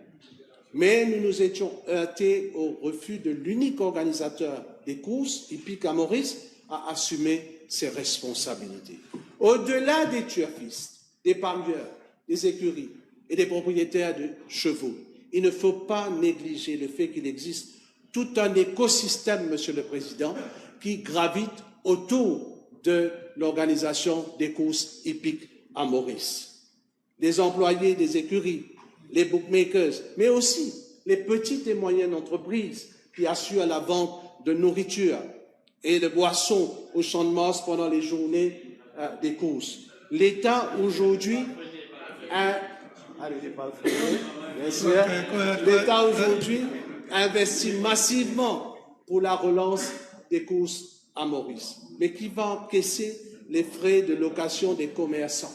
Mais nous nous étions heurtés au refus de l'unique organisateur des courses hippiques à Maurice à assumer ses responsabilités. Au-delà des turfistes, des parieurs, des écuries et des propriétaires de chevaux, il ne faut pas négliger le fait qu'il existe tout un écosystème, Monsieur le Président, qui gravite autour de l'organisation des courses hippiques à Maurice. Les employés des écuries, les bookmakers, mais aussi les petites et moyennes entreprises qui assurent la vente de nourriture et de boissons au champ de Mars pendant les journées des courses. L'État aujourd'hui l'État aujourd'hui investit massivement pour la relance des courses à Maurice. Mais qui va encaisser les frais de location des commerçants?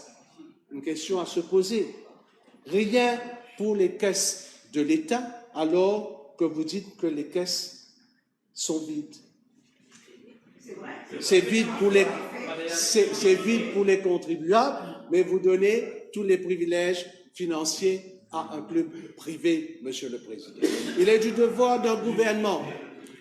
Une question à se poser. Rien pour les caisses de l'État, alors que vous dites que les caisses sont vides. C'est vide pour les contribuables, mais vous donnez tous les privilèges financiers à un club privé, Monsieur le Président. Il est du devoir d'un gouvernement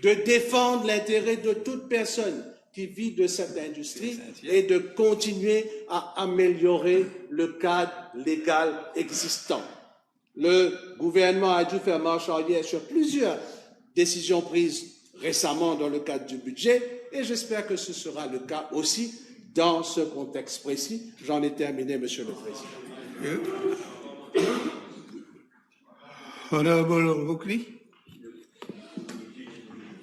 de défendre l'intérêt de toute personne qui vit de cette industrie et de continuer à améliorer le cadre légal existant. Le gouvernement a dû faire marche arrière sur plusieurs décisions prises récemment dans le cadre du budget et j'espère que ce sera le cas aussi dans ce contexte précis. J'en ai terminé, Monsieur le Président. Honorable Oakley,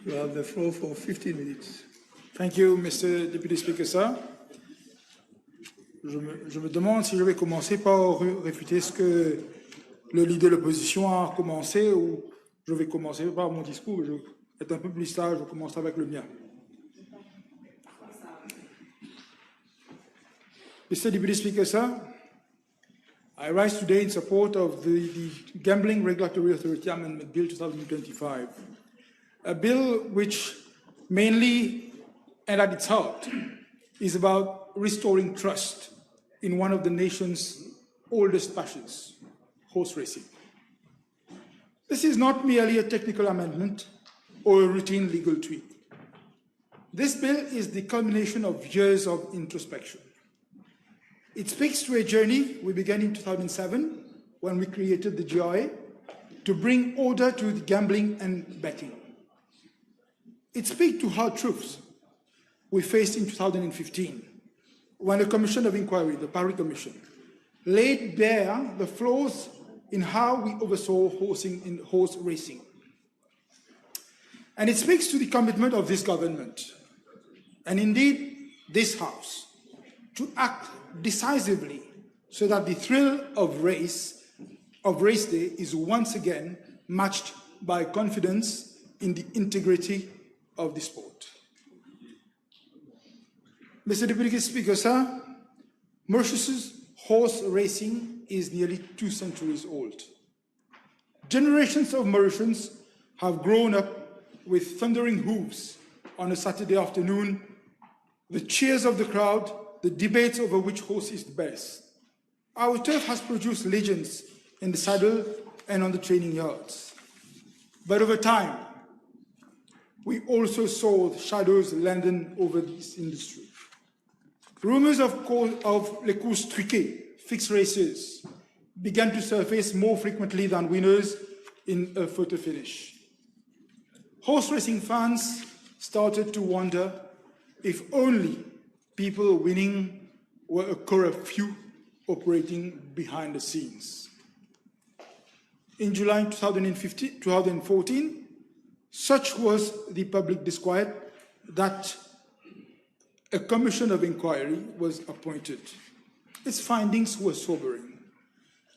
you have the floor for 15 minutes. Thank you, Mr. Deputy Speaker, sir. Je me demande si je vais commencer par réfuter ce que le leader de l'opposition a commencé ou je vais commencer par mon discours. Je vais être un peu plus sage, je commence avec le mien. Mr. Deputy Speaker, sir, I rise today in support of the Gambling Regulatory Authority Amendment Bill 2025, a bill which mainly and at its heart is about restoring trust in one of the nation's oldest passions, horse racing. This is not merely a technical amendment or a routine legal tweak. This bill is the culmination of years of introspection. It speaks to a journey we began in 2007 when we created the GRA to bring order to the gambling and betting. It speaks to hard truths we faced in 2015 when the Commission of Inquiry, the Paris Commission, laid bare the flaws in how we oversaw horse racing. And it speaks to the commitment of this government, and indeed this House, to act decisively so that the thrill of race of race day is once again matched by confidence in the integrity of the sport. Mr. Deputy Speaker, sir, Mauritius's horse racing is nearly 2 centuries old. Generations of Mauritians have grown up with thundering hooves on a Saturday afternoon, the cheers of the crowd, the debates over which horse is the best. Our turf has produced legends in the saddle and on the training yards. But over time, we also saw shadows lengthen over this industry. Rumors of les courses truquées, fixed races, began to surface more frequently than winners in a photo finish. Horse racing fans started to wonder if only people winning were a corrupt few operating behind the scenes. In July 2014, such was the public disquiet that a commission of inquiry was appointed. Its findings were sobering.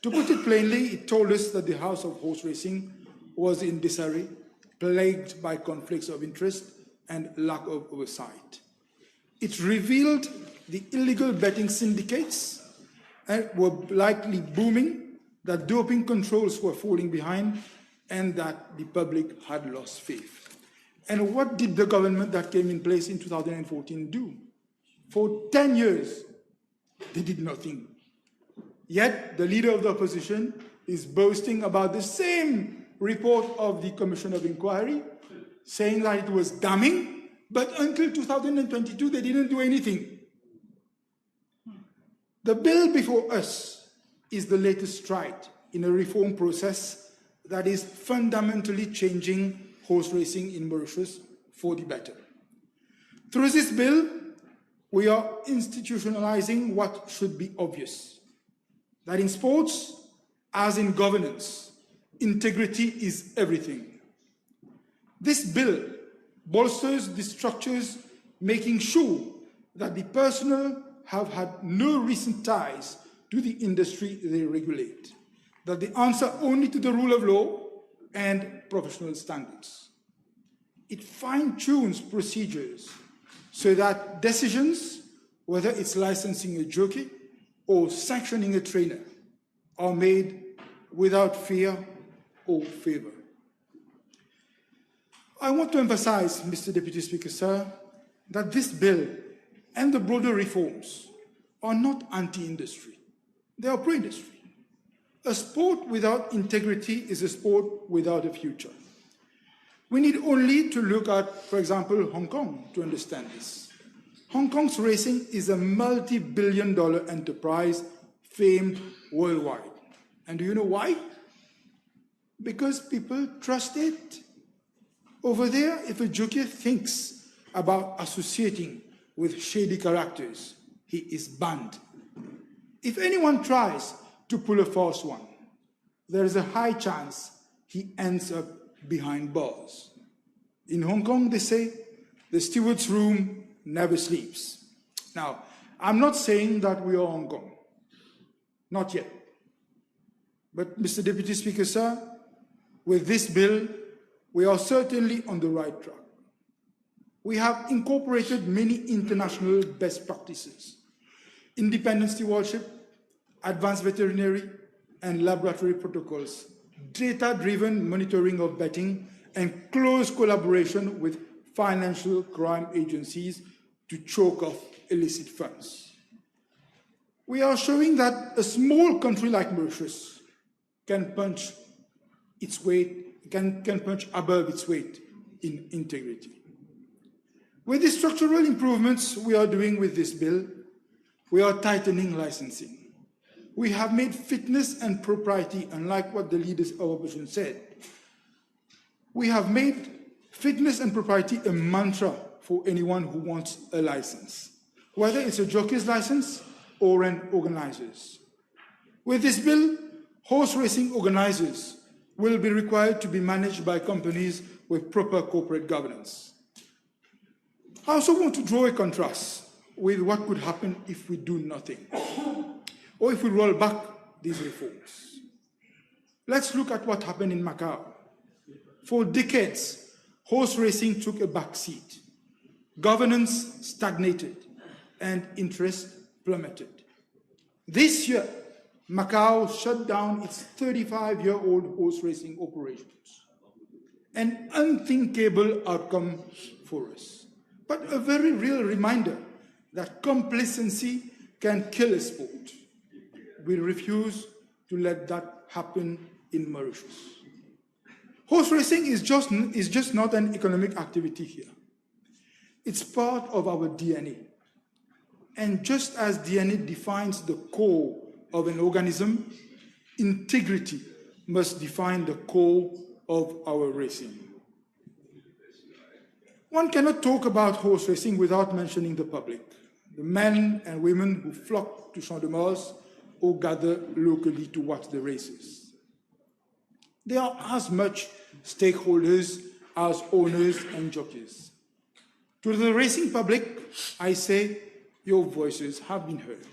To put it plainly, it told us that the House of Horse Racing was in disarray, plagued by conflicts of interest and lack of oversight. It revealed the illegal betting syndicates were likely booming, that doping controls were falling behind, and that the public had lost faith. And what did the government that came in place in 2014 do? For 10 years, they did nothing. Yet, the leader of the opposition is boasting about the same report of the Commission of Inquiry, saying that it was damning, but until 2022, they didn't do anything. The bill before us is the latest stride in a reform process that is fundamentally changing horse racing in Mauritius for the better. Through this bill, we are institutionalizing what should be obvious, that in sports, as in governance, integrity is everything. This bill bolsters the structures, making sure that the personnel have had no recent ties to the industry they regulate, that they answer only to the rule of law and professional standards. It fine-tunes procedures so that decisions, whether it's licensing a jockey or sanctioning a trainer, are made without fear or favor. I want to emphasize, Mr. Deputy Speaker, sir, that this bill and the broader reforms are not anti-industry. They are pro-industry. A sport without integrity is a sport without a future. We need only to look at, for example, Hong Kong to understand this. Hong Kong's racing is a multi-billion-dollar enterprise famed worldwide. And do you know why? Because people trust it. Over there, if a jockey thinks about associating with shady characters, he is banned. If anyone tries to pull a false one, there is a high chance he ends up behind bars. In Hong Kong, they say, the steward's room never sleeps. Now, I'm not saying that we are Hong Kong. Not yet. But, Mr. Deputy Speaker, sir, with this bill, we are certainly on the right track. We have incorporated many international best practices: independent stewardship, advanced veterinary and laboratory protocols, data-driven monitoring of betting, and close collaboration with financial crime agencies to choke off illicit funds. We are showing that a small country like Mauritius can punch its weight, can punch above its weight in integrity. With the structural improvements we are doing with this bill, we are tightening licensing. We have made fitness and propriety, unlike what the leaders of opposition said. We have made fitness and propriety a mantra for anyone who wants a license, whether it's a jockey's license or an organizer's. With this bill, horse racing organizers will be required to be managed by companies with proper corporate governance. I also want to draw a contrast with what could happen if we do nothing, or if we roll back these reforms. Let's look at what happened in Macau. For decades, horse racing took a backseat. Governance stagnated and interest plummeted. This year, Macau shut down its 35-year-old horse racing operations. An unthinkable outcome for us, but a very real reminder that complacency can kill a sport. We refuse to let that happen in Mauritius. Horse racing is just not an economic activity here. It's part of our DNA. And just as DNA defines the core of an organism, integrity must define the core of our racing. One cannot talk about horse racing without mentioning the public, the men and women who flock to Champ de Mars or gather locally to watch the races. They are as much stakeholders as owners and jockeys. To the racing public, I say, your voices have been heard.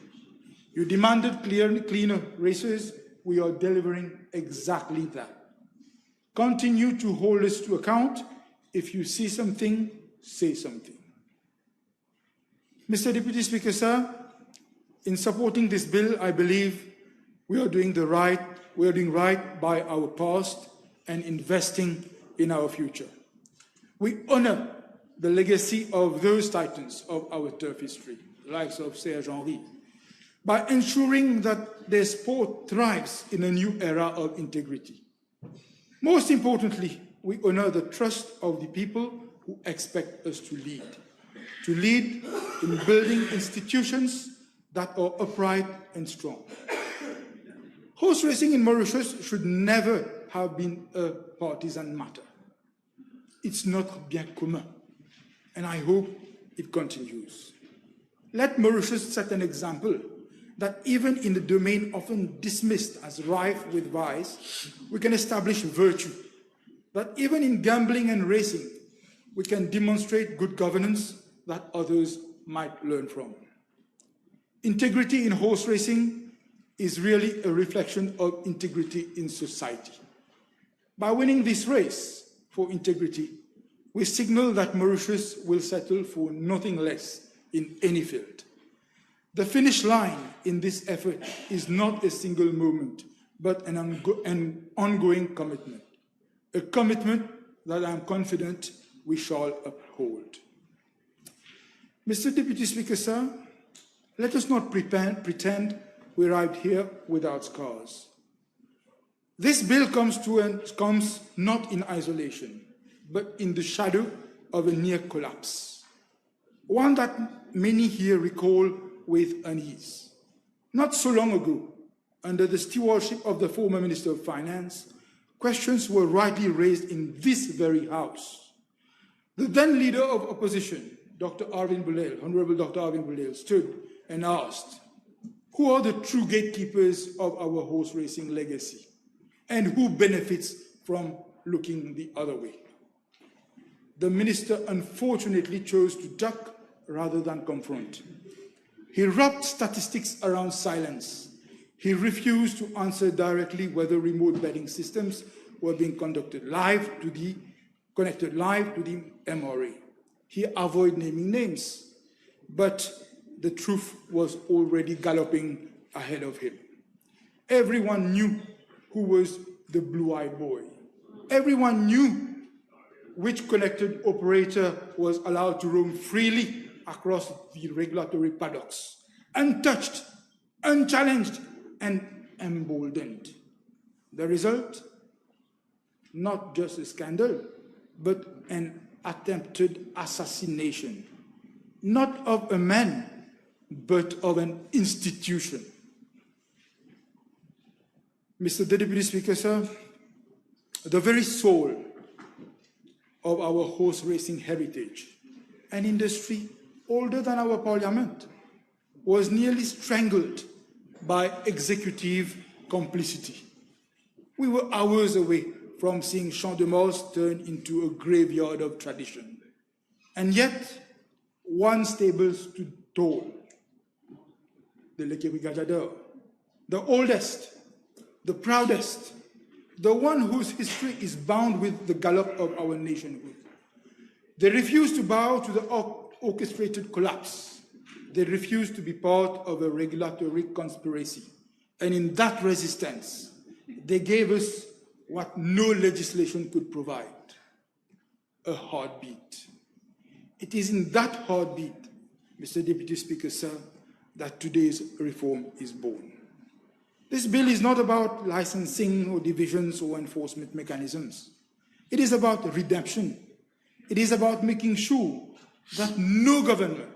You demanded cleaner races. We are delivering exactly that. Continue to hold us to account. If you see something, say something. Mr. Deputy Speaker, sir, in supporting this bill, I believe we are doing right by our past and investing in our future. We honor the legacy of those titans of our turf history, the likes of Serge Henry, by ensuring that their sport thrives in a new era of integrity. Most importantly, we honor the trust of the people who expect us to lead in building institutions that are upright and strong. Horse racing in Mauritius should never have been a partisan matter. It's not bien commun, and I hope it continues. Let Mauritius set an example that even in the domain often dismissed as rife with vice, we can establish virtue. That even in gambling and racing, we can demonstrate good governance that others might learn from. Integrity in horse racing is really a reflection of integrity in society. By winning this race for integrity, we signal that Mauritius will settle for nothing less in any field. The finish line in this effort is not a single moment, but an ongoing commitment, a commitment that I'm confident we shall uphold. Mr. Deputy Speaker, sir, let us not pretend we arrived here without scars. This bill comes not in isolation, but in the shadow of a near collapse, one that many here recall with unease. Not so long ago, under the stewardship of the former Minister of Finance, questions were rightly raised in this very House. The then leader of opposition, Dr. Arvind Bulel, Honorable Dr. Arvind Bulel, stood and asked, who are the true gatekeepers of our horse racing legacy, and who benefits from looking the other way? The minister unfortunately chose to duck rather than confront. He wrapped statistics around silence. He refused to answer directly whether remote betting systems were being connected live to the MRA. He avoided naming names, but the truth was already galloping ahead of him. Everyone knew who was the blue-eyed boy. Everyone knew which connected operator was allowed to roam freely across the regulatory paddocks, untouched, unchallenged, and emboldened. The result? Not just a scandal, but an attempted assassination, not of a man, but of an institution. Mr. Deputy Speaker, sir, the very soul of our horse racing heritage, an industry older than our parliament, was nearly strangled by executive complicity. We were hours away from seeing Champ de Mars turn into a graveyard of tradition. And yet, one stable stood tall, the L'écurie Gajador, the oldest, the proudest, the one whose history is bound with the gallop of our nationhood. They refused to bow to the orchestrated collapse. They refused to be part of a regulatory conspiracy. And in that resistance, they gave us what no legislation could provide, a heartbeat. It is in that heartbeat, Mr. Deputy Speaker, sir, that today's reform is born. This bill is not about licensing or divisions or enforcement mechanisms. It is about redemption. It is about making sure that no government,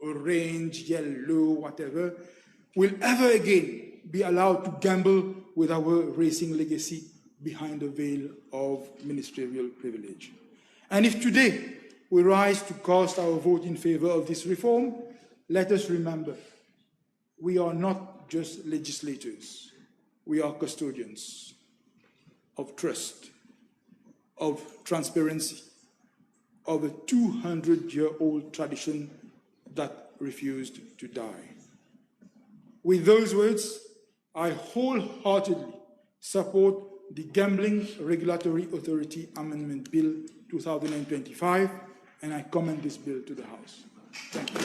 orange, yellow, whatever, will ever again be allowed to gamble with our racing legacy behind the veil of ministerial privilege. And if today we rise to cast our vote in favor of this reform, let us remember, we are not just legislators. We are custodians of trust, of transparency, of a 200-year-old tradition that refused to die. With those words, I wholeheartedly support the Gambling Regulatory Authority Amendment Bill 2025, and I commend this bill to the House. Thank you.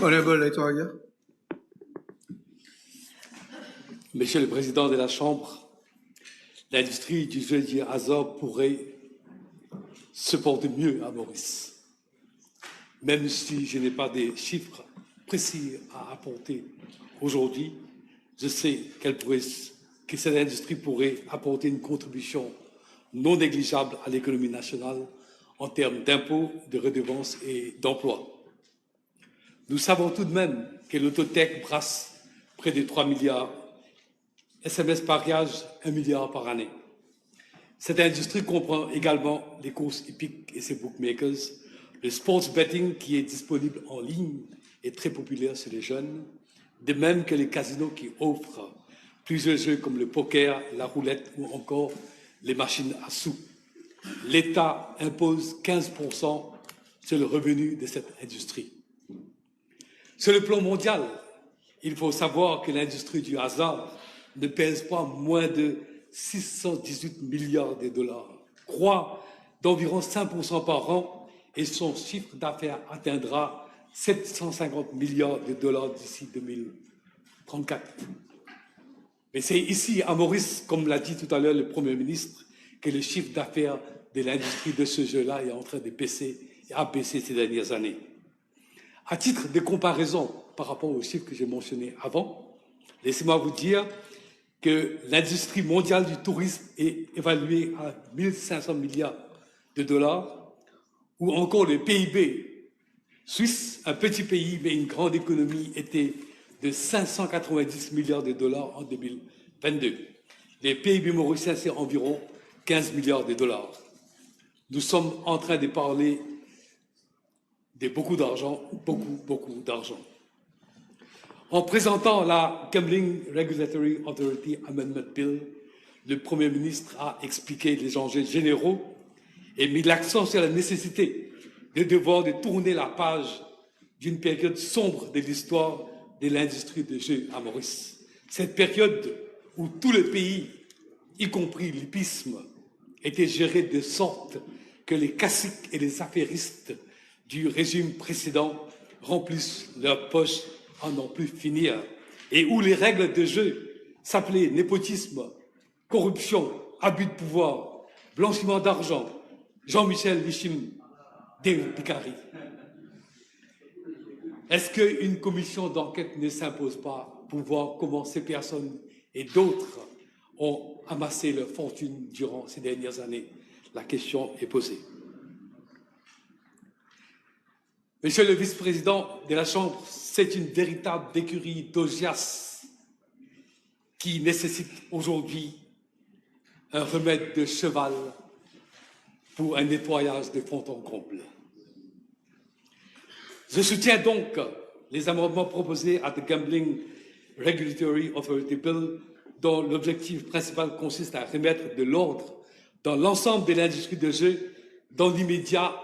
Honorable Latoya. Monsieur le Président de la Chambre, l'industrie du jeu du hasard pourrait se porter mieux à Maurice. Même si je n'ai pas des chiffres précis à apporter aujourd'hui, je sais que cette industrie pourrait apporter une contribution non négligeable à l'économie nationale en termes d'impôts, de redevances et d'emplois. Nous savons tout de même que l'autotech brasse près de 3 milliards, SMS pariage 1 milliard par année. Cette industrie comprend également les courses hippiques et ses bookmakers, le sports betting qui est disponible en ligne et très populaire chez les jeunes, de même que les casinos qui offrent plusieurs jeux comme le poker, la roulette ou encore les machines à sous. L'État impose 15% sur le revenu de cette industrie. Sur le plan mondial, il faut savoir que l'industrie du hasard ne pèse pas moins de 618 milliards de dollars, croît d'environ 5% par an et son chiffre d'affaires atteindra 750 milliards de dollars d'ici 2034. Mais c'est ici, à Maurice, comme l'a dit tout à l'heure le Premier ministre, que le chiffre d'affaires de l'industrie de ce jeu-là est en train de baisser et a baissé ces dernières années. À titre de comparaison par rapport aux chiffres que j'ai mentionnés avant, laissez-moi vous dire que l'industrie mondiale du tourisme est évaluée à 1 500 milliards de dollars, ou encore le PIB suisse, un petit pays mais une grande économie, était de 590 milliards de dollars en 2022. Le PIB mauricien, c'est environ 15 milliards de dollars. Nous sommes en train de parler de beaucoup d'argent, beaucoup d'argent. En présentant la Gambling Regulatory Authority Amendment Bill, le Premier ministre a expliqué les enjeux généraux et mis l'accent sur la nécessité de tourner la page d'une période sombre de l'histoire de l'industrie des jeux à Maurice. Cette période où tout le pays, y compris l'hippisme, était géré de sorte que les caciques et les affairistes du régime précédent remplissent leurs poches à n'en plus finir, et où les règles de jeu s'appelaient népotisme, corruption, abus de pouvoir, blanchiment d'argent, Jean-Michel Lichim, Bicari. Est-ce qu'une commission d'enquête ne s'impose pas pour voir comment ces personnes et d'autres ont amassé leur fortune durant ces dernières années? La question est posée. Monsieur le vice-président de la Chambre, c'est une véritable écurie d'Augias qui nécessite aujourd'hui un remède de cheval pour un nettoyage de fond en comble. Je soutiens donc les amendements proposés à The Gambling Regulatory Authority Bill, dont l'objectif principal consiste à remettre de l'ordre dans l'ensemble de l'industrie de jeu. Dans l'immédiat,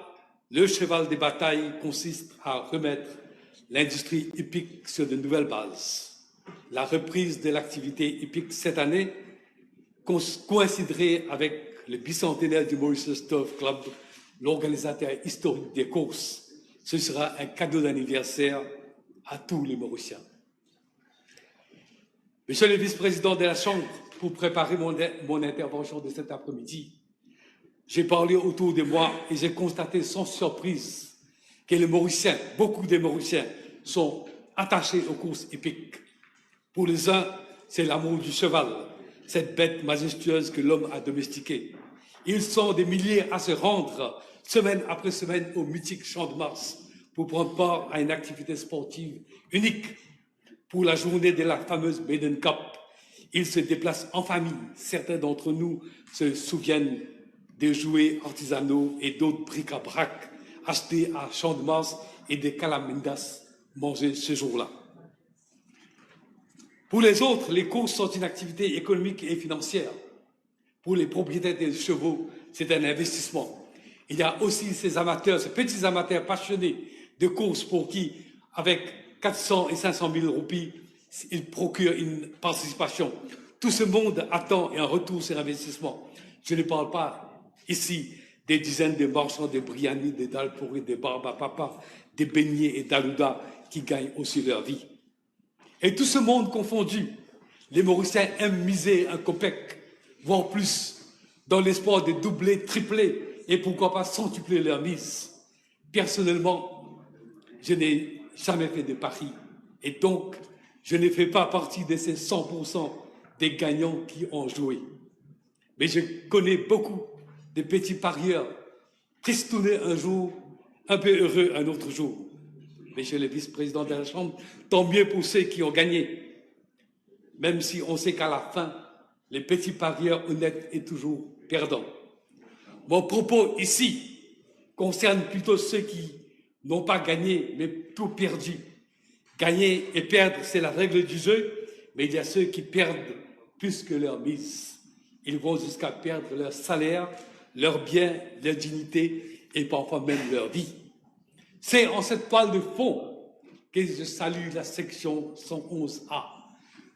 le cheval de bataille consiste à remettre l'industrie hippique sur de nouvelles bases. la reprise de l'activité hippique cette année coïnciderait avec le bicentenaire du Mauritius Turf Club, l'organisateur historique des courses. Ce sera un cadeau d'anniversaire à tous les Mauriciens. Monsieur le vice-président de la Chambre, pour préparer mon intervention de cet après-midi, j'ai parlé autour de moi et j'ai constaté sans surprise que les Mauriciens, beaucoup des Mauriciens, sont attachés aux courses hippiques. Pour les uns, c'est l'amour du cheval, cette bête majestueuse que l'homme a domestiquée. Ils sont des milliers à se rendre semaine après semaine au mythique Champ de Mars pour prendre part à une activité sportive unique. Pour la journée de la fameuse Maiden Cup, ils se déplacent en famille. Certains d'entre nous se souviennent des jouets artisanaux et d'autres bric-à-brac achetés à Champ de Mars et des calamindas mangés ce jour-là. Pour les autres, les courses sont une activité économique et financière. Pour les propriétaires des chevaux, c'est un investissement. Il y a aussi ces amateurs, ces petits amateurs passionnés de courses pour qui, avec 400 et 500 000 roupies, ils procurent une participation. Tout ce monde attend un retour sur investissement. Je ne parle pas ici des dizaines de marchands de Briani, de Dalpuri, de Barbapapa, des beignets et d'Alouda qui gagnent aussi leur vie. Et tout ce monde confondu, les Mauriciens aiment miser un copec, voire plus, dans l'espoir de doubler, tripler et pourquoi pas centupler leur mise. Personnellement, je n'ai jamais fait de paris et donc je ne fais pas partie de ces 100% des gagnants qui ont joué. Mais je connais beaucoup de petits parieurs, tristounés un jour, un peu heureux un autre jour. Monsieur le vice-président de la Chambre, tant mieux pour ceux qui ont gagné, même si on sait qu'à la fin, les petits parieurs honnêtes est toujours perdant. Mon propos ici concerne plutôt ceux qui n'ont pas gagné, mais tout perdu. Gagner et perdre, c'est la règle du jeu, mais il y a ceux qui perdent plus que leur mise. Ils vont jusqu'à perdre leur salaire, leurs biens, leur dignité et parfois même leur vie. C'est en cette toile de fond que je salue la section 111A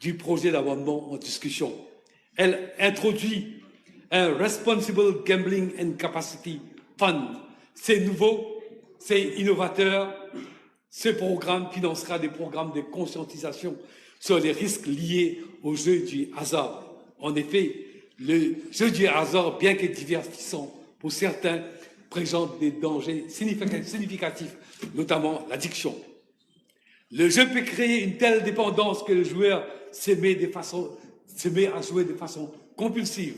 du projet d'amendement en discussion. Elle introduit un Responsible Gambling and Capacity Fund. C'est nouveau, c'est innovateur. Ce programme financera des programmes de conscientisation sur les risques liés au jeu du hasard. En effet, le jeu du hasard, bien que divertissant pour certains, présente des dangers significatifs, notamment l'addiction. Le jeu peut créer une telle dépendance que le joueur se met à jouer de façon compulsive.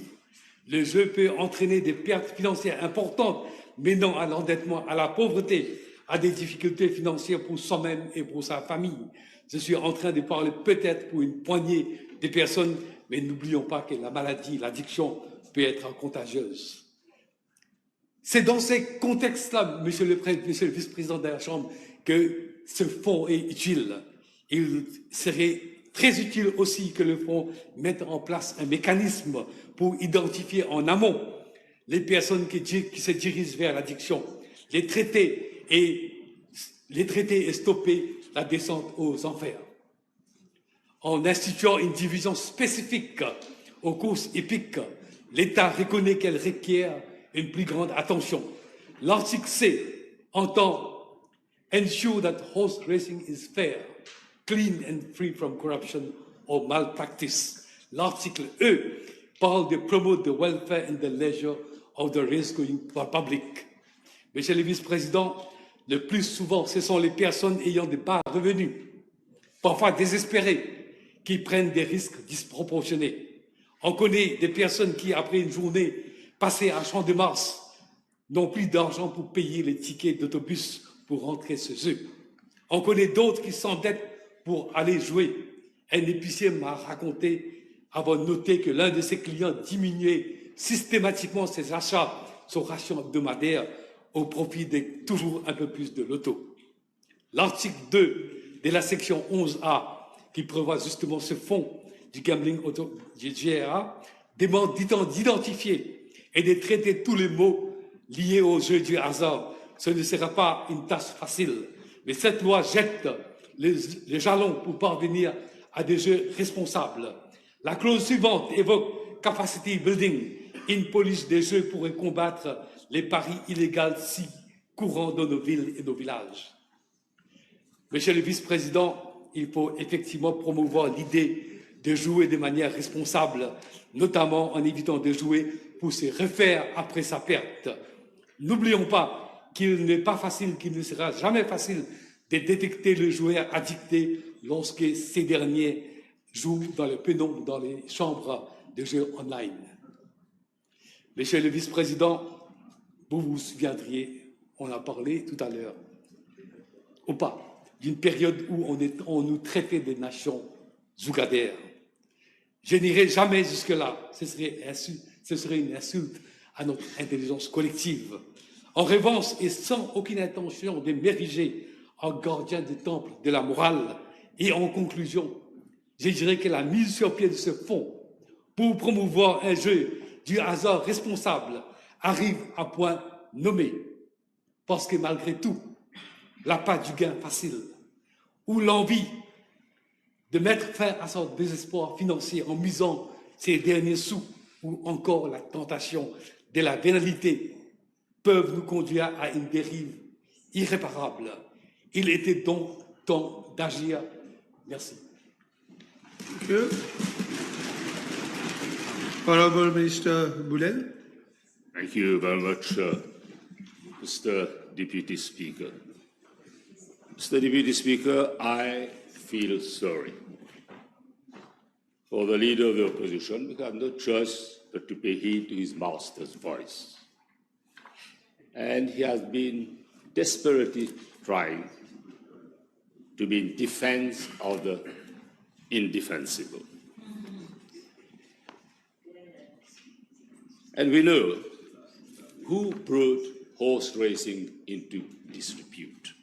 Le jeu peut entraîner des pertes financières importantes, menant à l'endettement, à la pauvreté, à des difficultés financières pour soi-même et pour sa famille. Je suis en train de parler peut-être pour une poignée de personnes, mais n'oublions pas que la maladie, l'addiction peut être contagieuse. C'est dans ces contextes-là, monsieur le vice-président de la Chambre, que ce fonds est utile. Il serait très utile aussi que le fonds mette en place un mécanisme pour identifier en amont les personnes qui se dirigent vers l'addiction, les traiter et stopper la descente aux enfers. En instituant une division spécifique aux courses hippiques, l'État reconnaît qu'elle requiert une plus grande attention. L'article C entend ensure that horse racing is fair, clean and free from corruption or malpractice. L'article E parle de promote the welfare and the leisure of the race-going public. Monsieur le vice-président, le plus souvent, ce sont les personnes ayant de bas revenus, parfois désespérées, qui prennent des risques disproportionnés. On connaît des personnes qui, après une journée passée à Champ de Mars, n'ont plus d'argent pour payer les tickets d'autobus pour rentrer chez eux. On connaît d'autres qui s'endettent pour aller jouer. Un épicier m'a raconté avoir noté que l'un de ses clients diminuait systématiquement ses achats, son ration hebdomadaire, au profit de toujours un peu plus de loto. L'article 2 de la section 11A, qui prévoit justement ce fonds du gambling du GRA, demande d'identifier et de traiter tous les maux liés au jeu du hasard. Ce ne sera pas une tâche facile, mais cette loi jette les jalons pour parvenir à des jeux responsables. La clause suivante évoque capacity building. Une police des jeux pourrait combattre les paris illégaux si courants dans nos villes et nos villages. Monsieur le vice-président, il faut effectivement promouvoir l'idée de jouer de manière responsable, notamment en évitant de jouer pour se refaire après sa perte. N'oublions pas qu'il n'est pas facile, qu'il ne sera jamais facile de détecter le joueur addicté lorsque ces derniers jouent dans le pénombre, dans les chambres de jeux online. Monsieur le vice-président, vous vous souviendriez, on a parlé tout à l'heure, ou pas, d'une période où on nous traitait des nations zougadaires. Je n'irai jamais jusque-là, ce serait une insulte à notre intelligence collective. En revanche, et sans aucune intention de m'ériger en gardien du temple de la morale, et en conclusion, je dirais que la mise sur pied de ce fonds pour promouvoir un jeu du hasard responsable arrive à point nommé. Parce que malgré tout, l'appât du gain facile ou l'envie de mettre fin à son désespoir financier en misant ses derniers sous ou encore la tentation de la vénalité peuvent nous conduire à une dérive irréparable. Il était donc temps d'agir. Merci. Thank you. Honorable Minister Boulel. Thank you very much, Mr. Deputy Speaker. Mr. Deputy Speaker, I feel sorry for the leader of the opposition because no choice but to pay heed to his master's voice. And he has been desperately trying to be in defense of the indefensible. And we know who brought horse racing into disrepute.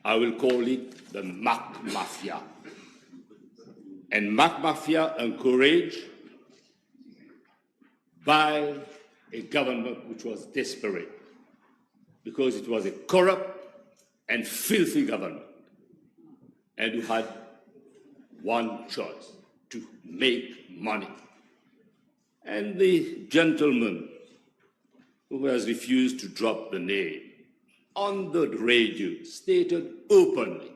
I will call it the Mac Mafia. And Mac Mafia encouraged by a government which was desperate because it was a corrupt and filthy government and who had one choice, to make money. And the gentleman who has refused to drop the name on the radio stated openly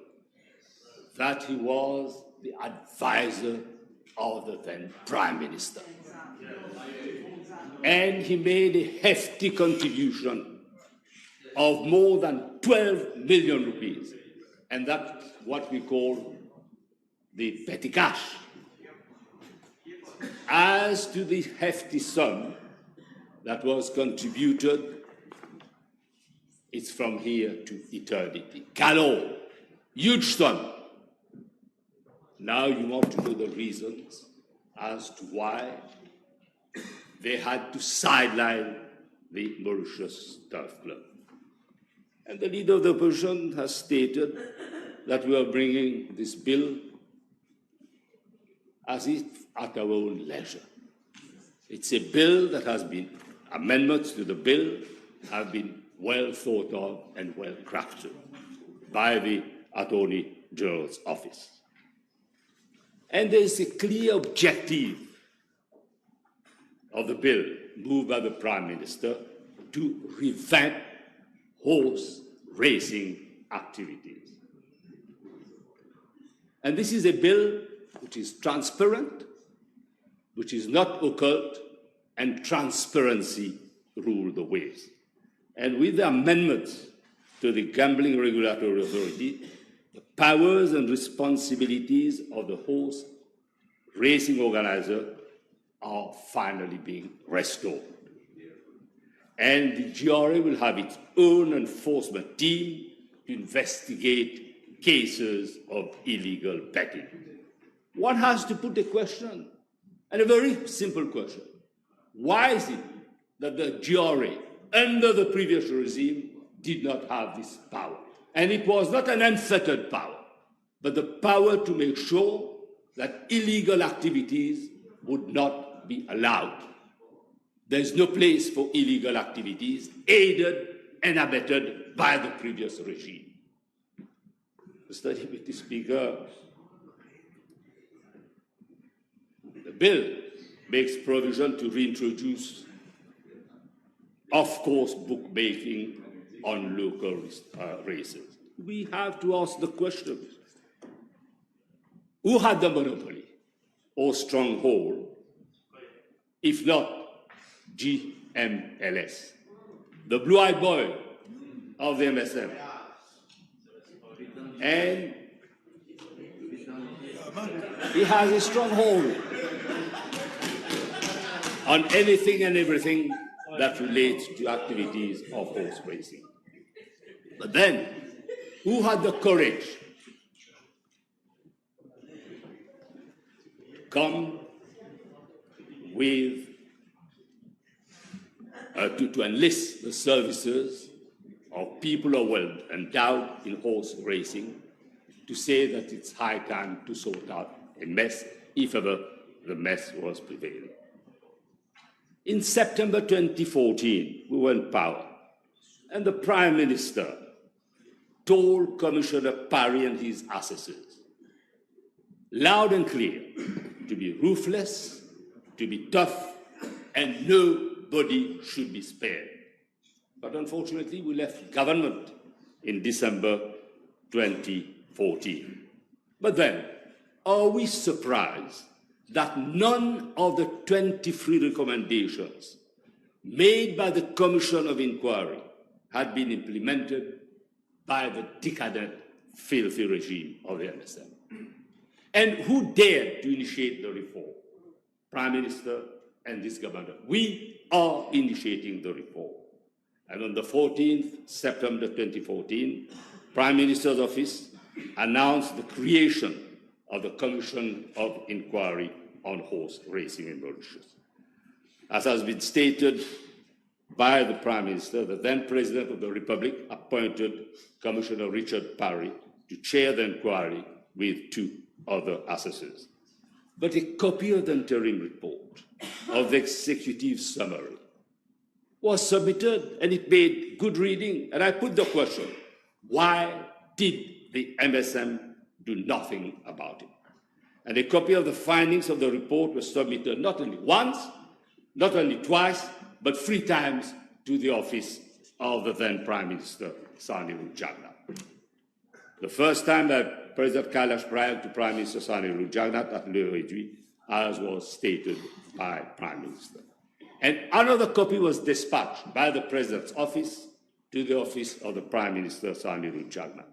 that he was the advisor of the then Prime Minister. And he made a hefty contribution of more than 12 million rupees. And that's what we call the petty cash. As to the hefty sum that was contributed, it's from here to eternity. Galore, huge sum. Now you want to know the reasons as to why they had to sideline the Mauritius Turf Club. And the leader of the opposition has stated that we are bringing this bill as if at our own leisure. It's a bill that has been, amendments to the bill have been well thought of and well crafted by the Attorney General's office. And there is a clear objective of the bill moved by the Prime Minister to revamp horse racing activities. And this is a bill which is transparent, which is not occult, and transparency rule the ways. And with the amendments to the Gambling Regulatory Authority, the powers and responsibilities of the horse racing organizer are finally being restored. And the GRA will have its own enforcement team to investigate cases of illegal betting. One has to put a question, and a very simple question. Why is it that the GRA, under the previous regime, did not have this power? And it was not an unfettered power, but the power to make sure that illegal activities would not be allowed. There is no place for illegal activities aided and abetted by the previous regime. Mr. Deputy Speaker, bill makes provision to reintroduce off-course bookmaking on local races. We have to ask the question, who had the monopoly or stronghold, if not GMLS, the blue-eyed boy of the MSM? And he has a stronghold on anything and everything that relates to activities of horse racing. But then, who had the courage come with to enlist the services of people who are well endowed in horse racing to say that it's high time to sort out a mess, if ever the mess was prevailing? In September 2014, we were in power, and the Prime Minister told Commissioner Parry and his assessors, loud and clear, to be ruthless, to be tough, and nobody should be spared. But unfortunately, we left government in December 2014. But then, are we surprised that none of the 23 recommendations made by the Commission of Inquiry had been implemented by the decadent, filthy regime of the MSM? And who dared to initiate the reform? Prime Minister and this government. We are initiating the reform. And on the 14th September 2014, Prime Minister's office announced the creation of the Commission of Inquiry on Horse Racing in Mauritius. As has been stated by the Prime Minister, the then President of the Republic appointed Commissioner Richard Parry to chair the inquiry with 2 other assessors. But a copy of the interim report of the executive summary was submitted, and it made good reading. And I put the question, why did the MSM do nothing about it? And a copy of the findings of the report was submitted not only once, not only twice, but 3 times to the office of the then Prime Minister, Sani Jagannath. The first time by President Kailash Prayag to Prime Minister Sani Jagannath at Le Réduit, as was stated by Prime Minister. And another copy was dispatched by the President's office to the office of the Prime Minister, Sani Jagannath.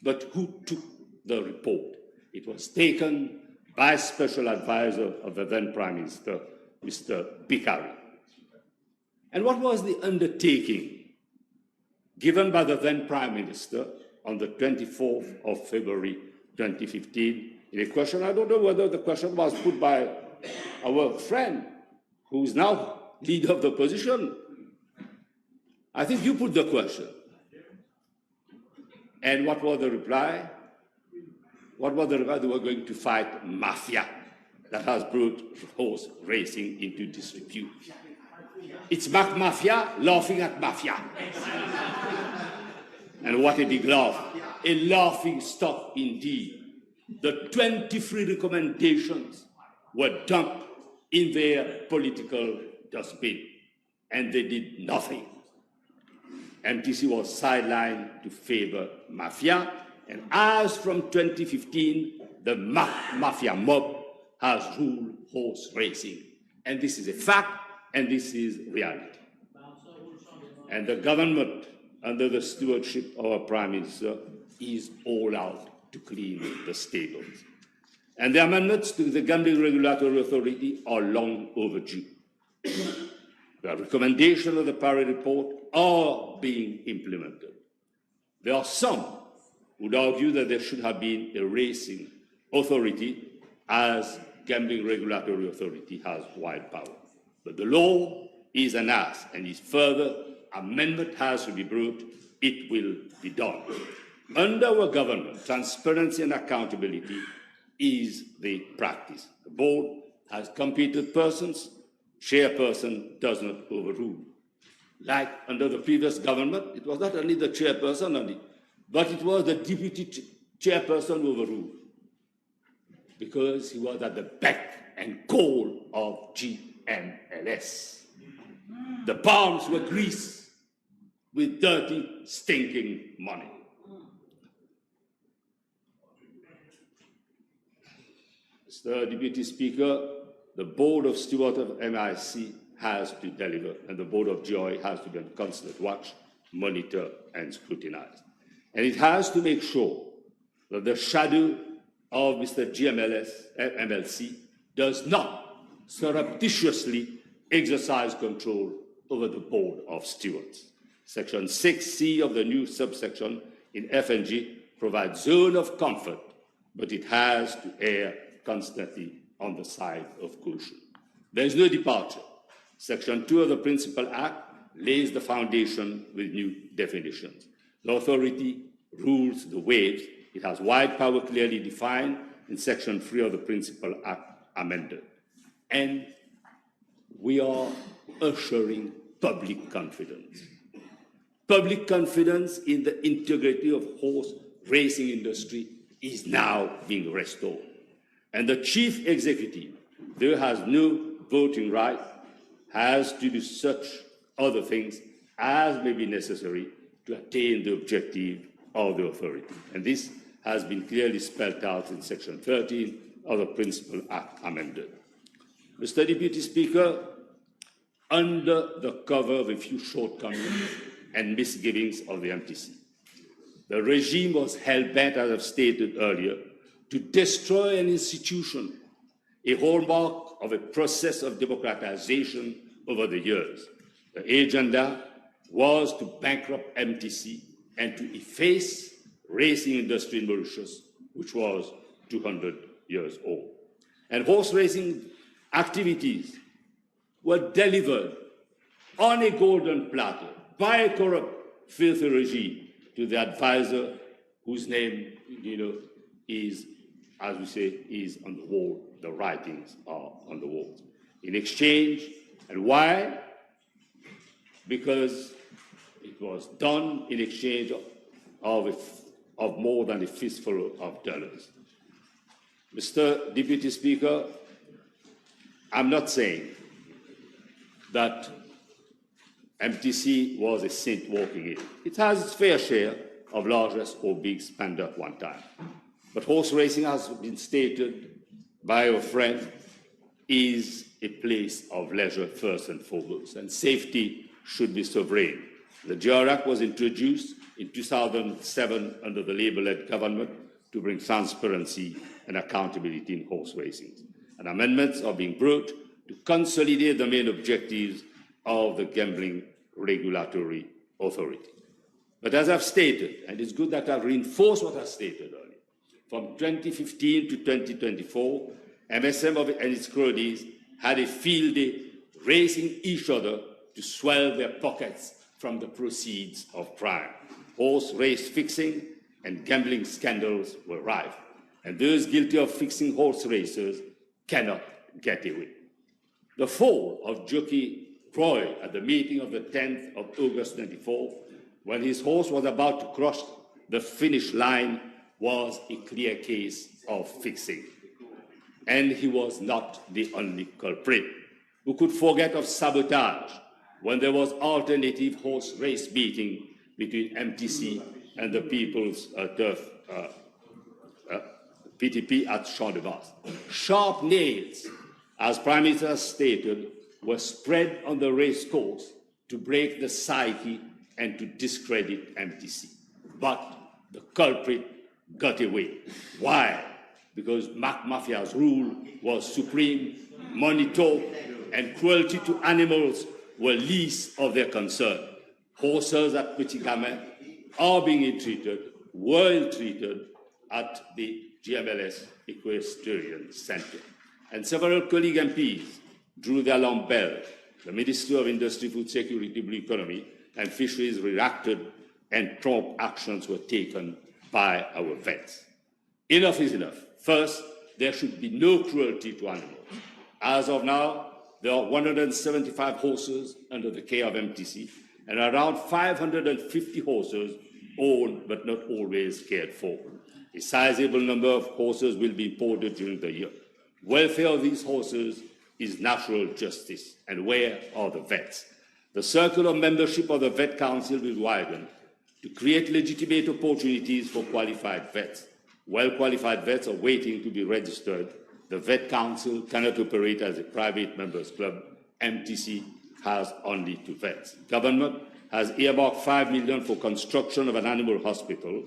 But who took the report? It was taken by Special Advisor of the then Prime Minister, Mr. Bikari. And what was the undertaking given by the then Prime Minister on the 24th of February 2015 in a question? I don't know whether the question was put by our friend, who is now leader of the opposition. I think you put the question. And what was the reply? What was the reply? They were going to fight mafia that has brought horse racing into disrepute. It's back mafia laughing at mafia. And what a big laugh. A laughing stock indeed. The 23 recommendations were dumped in their political dustbin, and they did nothing. MTC was sidelined to favor mafia, and as from 2015, the mafia mob has ruled horse racing. And this is a fact, and this is reality. And the government, under the stewardship of our Prime Minister, is all out to clean the stables. And the amendments to the Gambling Regulatory Authority are long overdue. The recommendations of the Parry report are being implemented. There are some who would argue that there should have been a racing authority, as Gambling Regulatory Authority has wide power. But the law is an ass, and if further amendment has to be brought, it will be done. Under our government, transparency and accountability is the practice. The board has competent persons, chairperson does not overrule. Like under the previous government, it was not only the chairperson only, but it was the deputy chairperson who overruled, because he was at the back and coal of GMLS. The palms were greased with dirty, stinking money. Mr. Deputy Speaker, the Board of Stewards of MIC has to deliver, and the Board of GOI has to be on constant watch, monitor, and scrutinize. And it has to make sure that the shadow of Mr. MLC does not surreptitiously exercise control over the Board of Stewards. Section 6C of the new subsection in F&G provides zone of comfort, but it has to err constantly on the side of caution. There is no departure. Section 2 of the Principal Act lays the foundation with new definitions. The authority rules the waves. It has wide power clearly defined in Section 3 of the Principal Act amended. And we are ushering public confidence. Public confidence in the integrity of horse racing industry is now being restored. And the chief executive, though has no voting right, has to do such other things as may be necessary to attain the objective of the authority. And this has been clearly spelled out in Section 13 of the Principal Act amended. Mr. Deputy Speaker, under the cover of a few shortcomings and misgivings of the MTC, the regime was hell-bent, as I've stated earlier, to destroy an institution, a hallmark of a process of democratization over the years. The agenda was to bankrupt MTC and to efface racing industry in Mauritius, which was 200 years old. And horse racing activities were delivered on a golden platter by a corrupt, filthy regime to the advisor whose name, is, as we say, is on the wall. The writings are on the wall. In exchange, and why? Because it was done in exchange of more than a fistful of dollars. Mr. Deputy Speaker, I'm not saying that MTC was a saint walking in. It has its fair share of largesse or big spender at one time. But horse racing, has been stated by our friend, is a place of leisure first and foremost, and safety should be sovereign. The GR Act was introduced in 2007 under the Labour-led government to bring transparency and accountability in horse racing. And amendments are being brought to consolidate the main objectives of the Gambling Regulatory Authority. But as I've stated, and it's good that I've reinforced what I stated earlier, from 2015 to 2024, MSM and its cronies had a field day racing each other to swell their pockets from the proceeds of crime. Horse race fixing and gambling scandals were rife, and those guilty of fixing horse races cannot get away. The fall of jockey Roy at the meeting of the 10th of August 24, when his horse was about to cross the finish line, was a clear case of fixing. And he was not the only culprit. Who could forget of sabotage when there was alternative horse race meeting between MTC and the People's Turf PTP at Champ de Mars. Sharp nails, as Prime Minister stated, were spread on the race course to break the psyche and to discredit MTC. But the culprit got away. Why? Because Mac Mafia's rule was supreme, money talk, and cruelty to animals were least of their concern. Horses at Petit Gamin are being ill-treated, were ill-treated at the GMLS Equestrian Centre. And several colleague MPs drew the alarm bell. The Ministry of Industry, Food Security, Blue Economy, and Fisheries reacted, and prompt actions were taken by our vets. Enough is enough. First, there should be no cruelty to animals. As of now, there are 175 horses under the care of MTC, and around 550 horses owned but not always cared for. A sizable number of horses will be imported during the year. Welfare of these horses is natural justice. And where are the vets? The circle of membership of the Vet Council will widen to create legitimate opportunities for qualified vets. Well-qualified vets are waiting to be registered. The Vet Council cannot operate as a private members club. MTC has only 2 vets. Government has earmarked $5 million for construction of an animal hospital,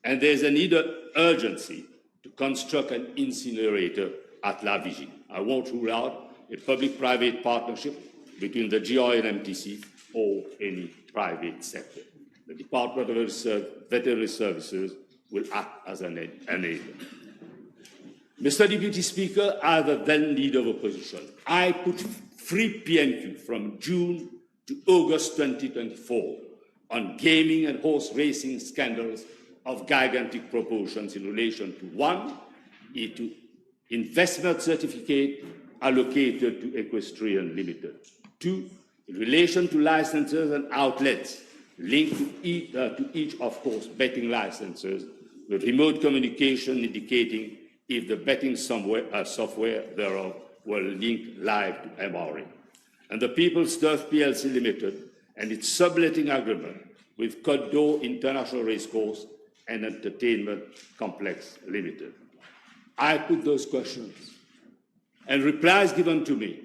and there is a need of urgency to construct an incinerator at La Vigie. I won't rule out a public-private partnership between the GRA and MTC or any private sector. The Department of Veterinary Services will act as an enabler. Mr. Deputy Speaker, as the then Leader of Opposition, I put free PNQ from June to August 2024 on gaming and horse racing scandals of gigantic proportions in relation to 1, investment certificate allocated to Equestrian Limited, 2, in relation to licenses and outlets linked to each of course betting licenses with remote communication indicating if the betting software thereof were linked live to MRA. And the People's Turf PLC Limited and its subletting agreement with Côte d'Or International Racecourse and Entertainment Complex Limited. I put those questions, and replies given to me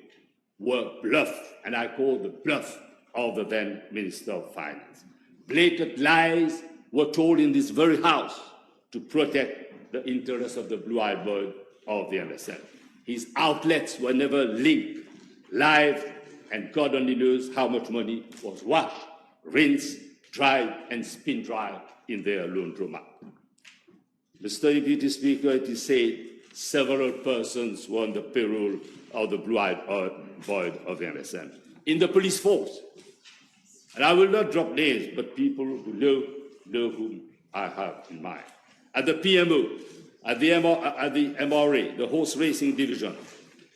were bluff, and I call the bluff of the then Minister of Finance. Blatant lies were told in this very House to protect the interests of the blue-eyed bird of the MSN. His outlets were never linked live, and God only knows how much money was washed, rinsed, dried, and spin-dried in their laundromat. Mr. Deputy Speaker, it is said several persons were on the payroll of the blue-eyed bird of the MSN. In the police force, and I will not drop names, but people who know whom I have in mind. At the PMO, at the MRA, the horse racing division,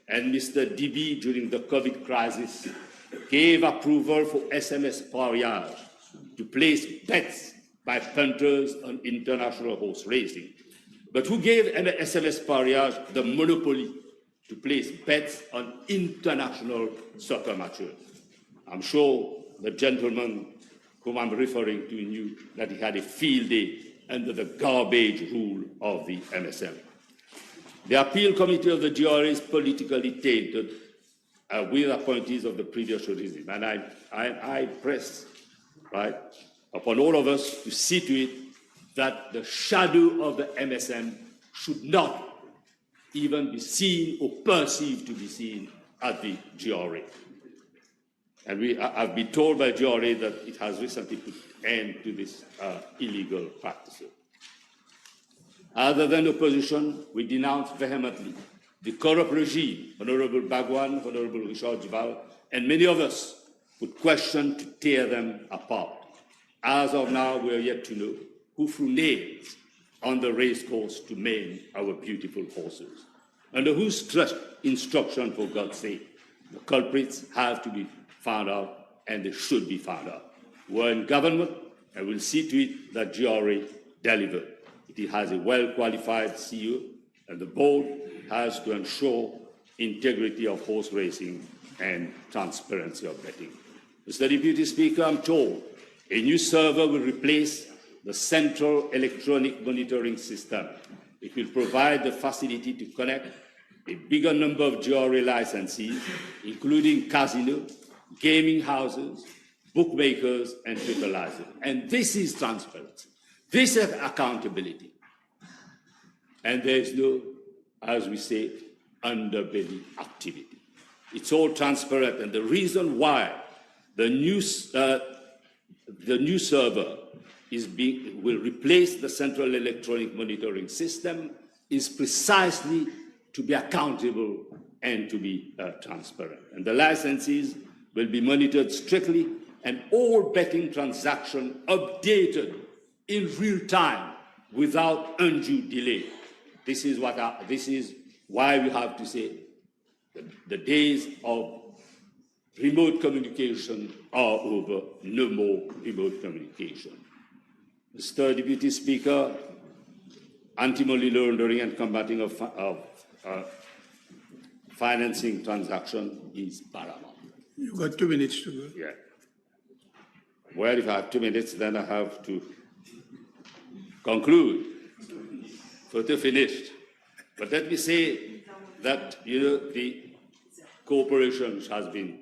and Mr. DB during the COVID crisis gave approval for SMS pariage to place bets by punters on international horse racing. But who gave SMS pariage the monopoly to place bets on international soccer matches? I'm sure the gentleman whom I'm referring to knew that he had a field day under the garbage rule of the MSM. The appeal committee of the GRA is politically tainted with appointees of the previous regime, and I press upon all of us to see to it that the shadow of the MSM should not even be seen or perceived to be seen at the GRA. And I've been told by GRA that it has recently put an end to this illegal practices. Other than opposition, we denounce vehemently the corrupt regime. Honorable Bagwan, Honorable Richard Duval, and many of us put question to tear them apart. As of now, we are yet to know who threw nails on the racecourse to maim our beautiful horses. Under whose instruction, for God's sake, the culprits have to be found out, and they should be found out. We're in government, and we'll see to it that GRA delivered. It has a well-qualified CEO, and the board has to ensure integrity of horse racing and transparency of betting. Mr. Deputy Speaker, I'm told a new server will replace the central electronic monitoring system. It will provide the facility to connect a bigger number of GRA licensees, including casinos, gaming houses, bookmakers, and paper licenses. And this is transparency. This is accountability. And there is no, as we say, underbelly activity. It's all transparent. And the reason why the new server will replace the central electronic monitoring system is precisely to be accountable and to be transparent. And the licensees will be monitored strictly, and all betting transactions updated in real time without undue delay. This is why we have to say the days of remote communication are over. No more remote communication. Mr. Deputy Speaker, anti-money laundering and combating of financing transaction is paramount. You've got 2 minutes to go. Yeah. Well, if I have 2 minutes, then I have to conclude. Photo finished. But let me say that, the cooperation which has been,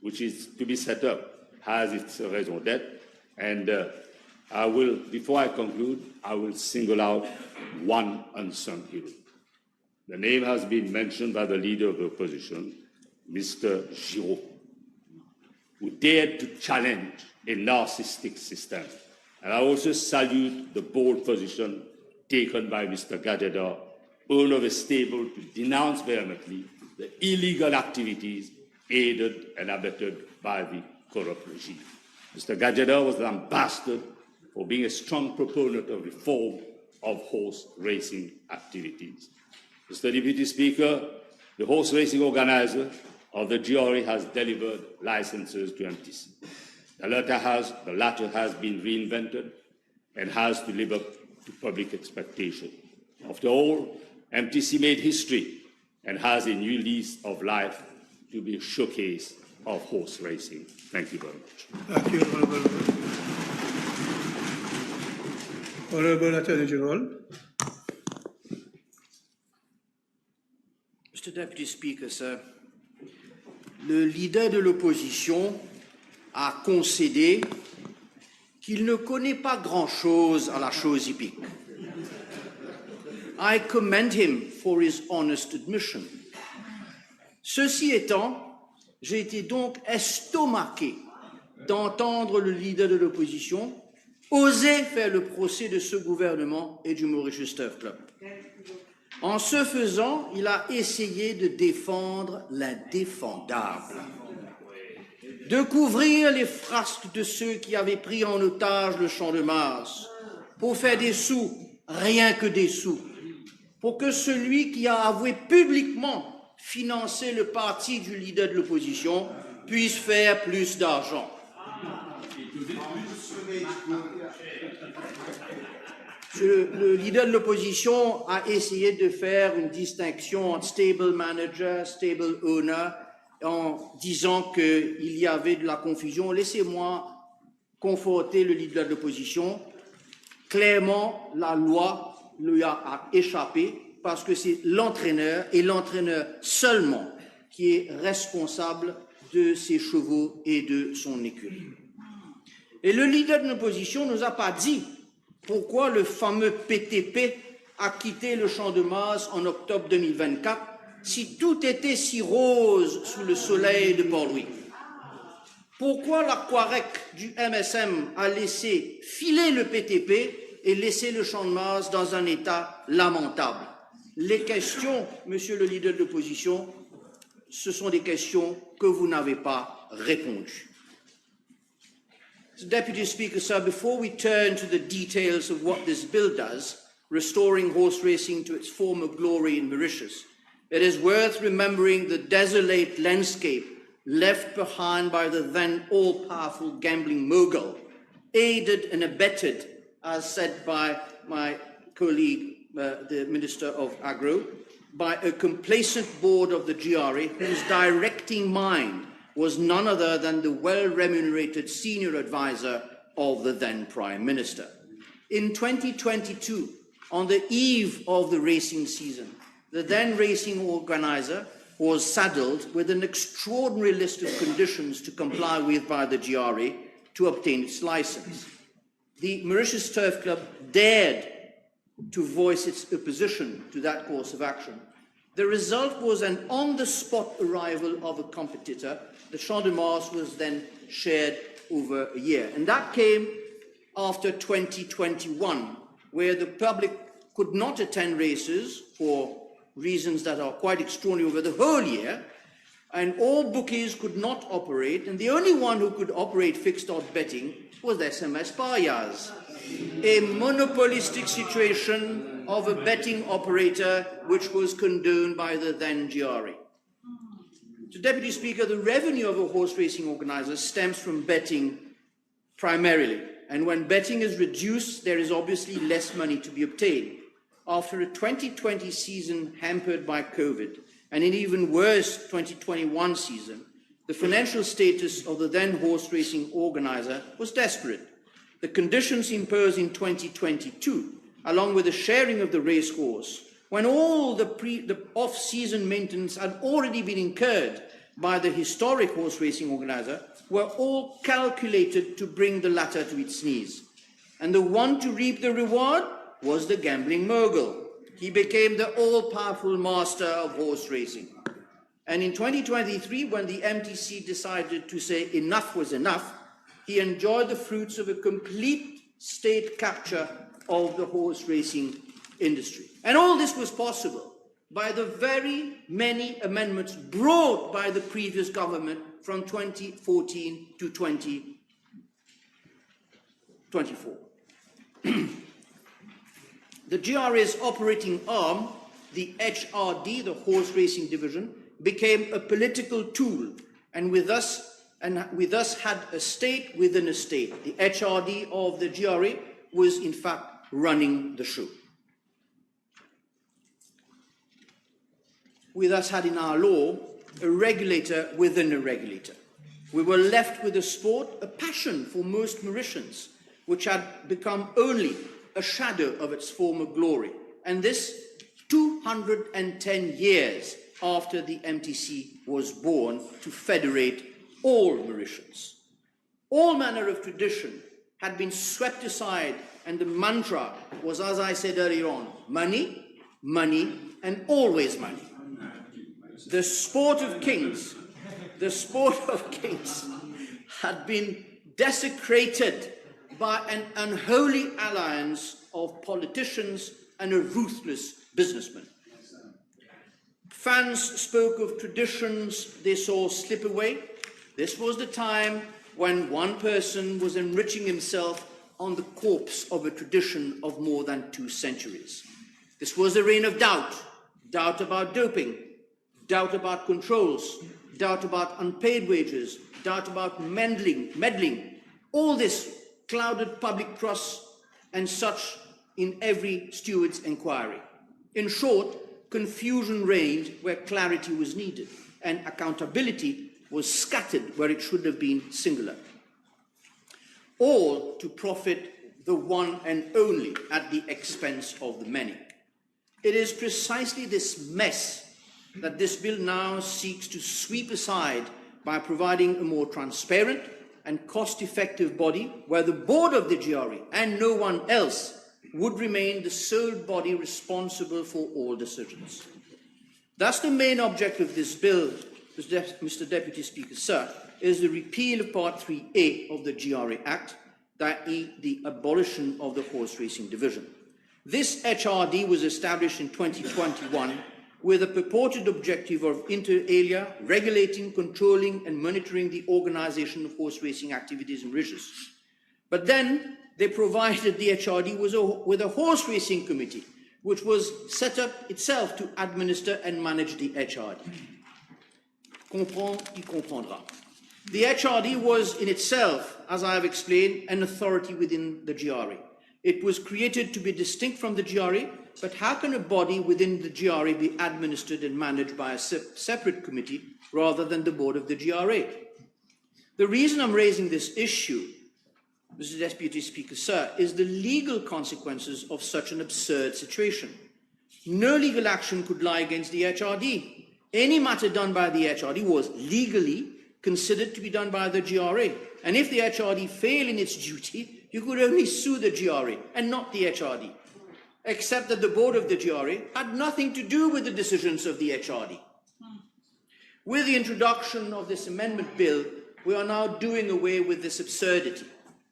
which is to be set up, has its raison d'être. And I will, before I conclude, I will single out one unsung hero. The name has been mentioned by the leader of the opposition, Mr. Giraud, who dared to challenge a narcissistic system. And I also salute the bold position taken by Mr. Gadeda, owner of a stable, to denounce vehemently the illegal activities aided and abetted by the corrupt regime. Mr. Gadeda was an ambassador for being a strong proponent of reform of horse racing activities. Mr. Deputy Speaker, the horse racing organizer of the GRA has delivered licenses to MTC. The latter has been reinvented and has to live up to public expectation. After all, MTC made history and has a new lease of life to be a showcase of horse racing. Thank you very much. Thank you, Honourable. Honourable Attorney General. Mr. Deputy Speaker, sir, le leader de l'opposition a concédé qu'il ne connaît pas grand-chose à la chose hippique. I commend him for his honest admission. Ceci étant, j'ai été donc estomaqué d'entendre le leader de l'opposition oser faire le procès de ce gouvernement et du Mauritius Turf Club. En ce faisant, il a essayé de défendre l'indéfendable, de couvrir les frasques de ceux qui avaient pris en otage le Champ de Mars pour faire des sous, rien que des sous, pour que celui qui a avoué publiquement financer le parti du leader de l'opposition puisse faire plus d'argent. Le leader de l'opposition a essayé de faire une distinction entre stable manager, stable owner, en disant qu'il y avait de la confusion. Laissez-moi conforter le leader de l'opposition. Clairement, la loi lui a échappé parce que c'est l'entraîneur et l'entraîneur seulement qui est responsable de ses chevaux et de son écurie. Et le leader de l'opposition ne nous a pas dit pourquoi le fameux PTP a quitté le Champ de Mars en octobre 2024 si tout était si rose sous le soleil de Port-Louis. Pourquoi l'Aquarec du MSM a laissé filer le PTP et laissé le Champ de Mars dans un état lamentable? Les questions, monsieur le leader de l'opposition, ce sont des questions que vous n'avez pas répondues. Deputy Speaker, sir, before we turn to the details of what this bill does, restoring horse racing to its former glory in Mauritius, it is worth remembering the desolate landscape left behind by the then all-powerful gambling mogul, aided and abetted, as said by my colleague, the Minister of Agro, by a complacent board of the GRA whose directing mind was none other than the well-remunerated senior advisor of the then Prime Minister. In 2022, on the eve of the racing season, the then racing organizer was saddled with an extraordinary list of conditions to comply with by the GRA to obtain its license. The Mauritius Turf Club dared to voice its opposition to that course of action. The result was an on-the-spot arrival of a competitor. The Champ de Mars was then shared over a year. And that came after 2021, where the public could not attend races for reasons that are quite extraordinary over the whole year, and all bookies could not operate, and the only one who could operate fixed odds betting was SMS Payas, a monopolistic situation of a betting operator which was condoned by the then GRA. So, Deputy Speaker, the revenue of a horse racing organizer stems from betting primarily, and when betting is reduced, there is obviously less money to be obtained. after a 2020 season hampered by COVID and an even worse 2021 season, the financial status of the then horse racing organizer was desperate. The conditions imposed in 2022, along with the sharing of the racehorse, when all the off-season maintenance had already been incurred by the historic horse racing organizer, were all calculated to bring the latter to its knees. And the one to reap the reward was the gambling mogul. He became the all-powerful master of horse racing. And in 2023, when the MTC decided to say enough was enough, he enjoyed the fruits of a complete state capture of the horse racing industry. And all this was possible by the very many amendments brought by the previous government from 2014 to 2024. The GRA's operating arm, the HRD, the horse racing division, became a political tool, and we thus had a state within a state. The HRD of the GRA was in fact running the show. We thus had in our law a regulator within a regulator. We were left with a sport, a passion for most Mauritians, which had become only a shadow of its former glory, and this 210 years after the MTC was born to federate all Mauritians. All manner of tradition had been swept aside, and the mantra was, as I said earlier on, money, money, and always money. The sport of kings had been desecrated by an unholy alliance of politicians and a ruthless businessman. Fans spoke of traditions they saw slip away. This was the time when one person was enriching himself on the corpse of a tradition of more than 2 centuries. This was a reign of doubt, doubt about doping, doubt about controls, doubt about unpaid wages, doubt about meddling. All this clouded public trust and such in every steward's inquiry. In short, confusion reigned where clarity was needed, and accountability was scattered where it should have been singular. All to profit the one and only at the expense of the many. It is precisely this mess that this bill now seeks to sweep aside by providing a more transparent and cost-effective body where the board of the GRA and no one else would remain the sole body responsible for all decisions. Thus, the main object of this bill, Mr. Deputy Speaker, sir, is the repeal of Part 3A of the GRA Act, i.e. the abolition of the horse racing division. This HRD was established in 2021 with a purported objective of inter alia regulating, controlling and monitoring the organisation of horse racing activities in Mauritius. But then they provided the HRD with a horse racing committee, which was set up itself to administer and manage the HRD. Comprend, il comprendra. The HRD was in itself, as I have explained, an authority within the GRA. It was created to be distinct from the GRA, but how can a body within the GRA be administered and managed by a separate committee rather than the board of the GRA? The reason I'm raising this issue, Mr. Deputy Speaker, sir, is the legal consequences of such an absurd situation. No legal action could lie against the HRD. Any matter done by the HRD was legally considered to be done by the GRA. And if the HRD failed in its duty, you could only sue the GRA and not the HRD, except that the board of the GRA had nothing to do with the decisions of the HRD. With the introduction of this amendment bill, we are now doing away with this absurdity.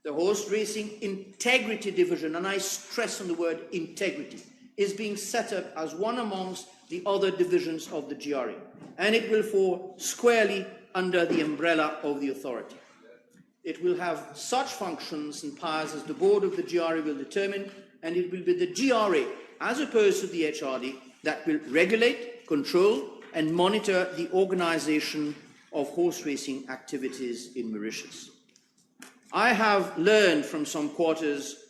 The horse racing integrity division, and I stress on the word integrity, is being set up as one amongst the other divisions of the GRA, and it will fall squarely under the umbrella of the authority. It will have such functions and powers as the board of the GRA will determine, and it will be the GRA, as opposed to the HRD, that will regulate, control, and monitor the organisation of horse racing activities in Mauritius. I have learned from some quarters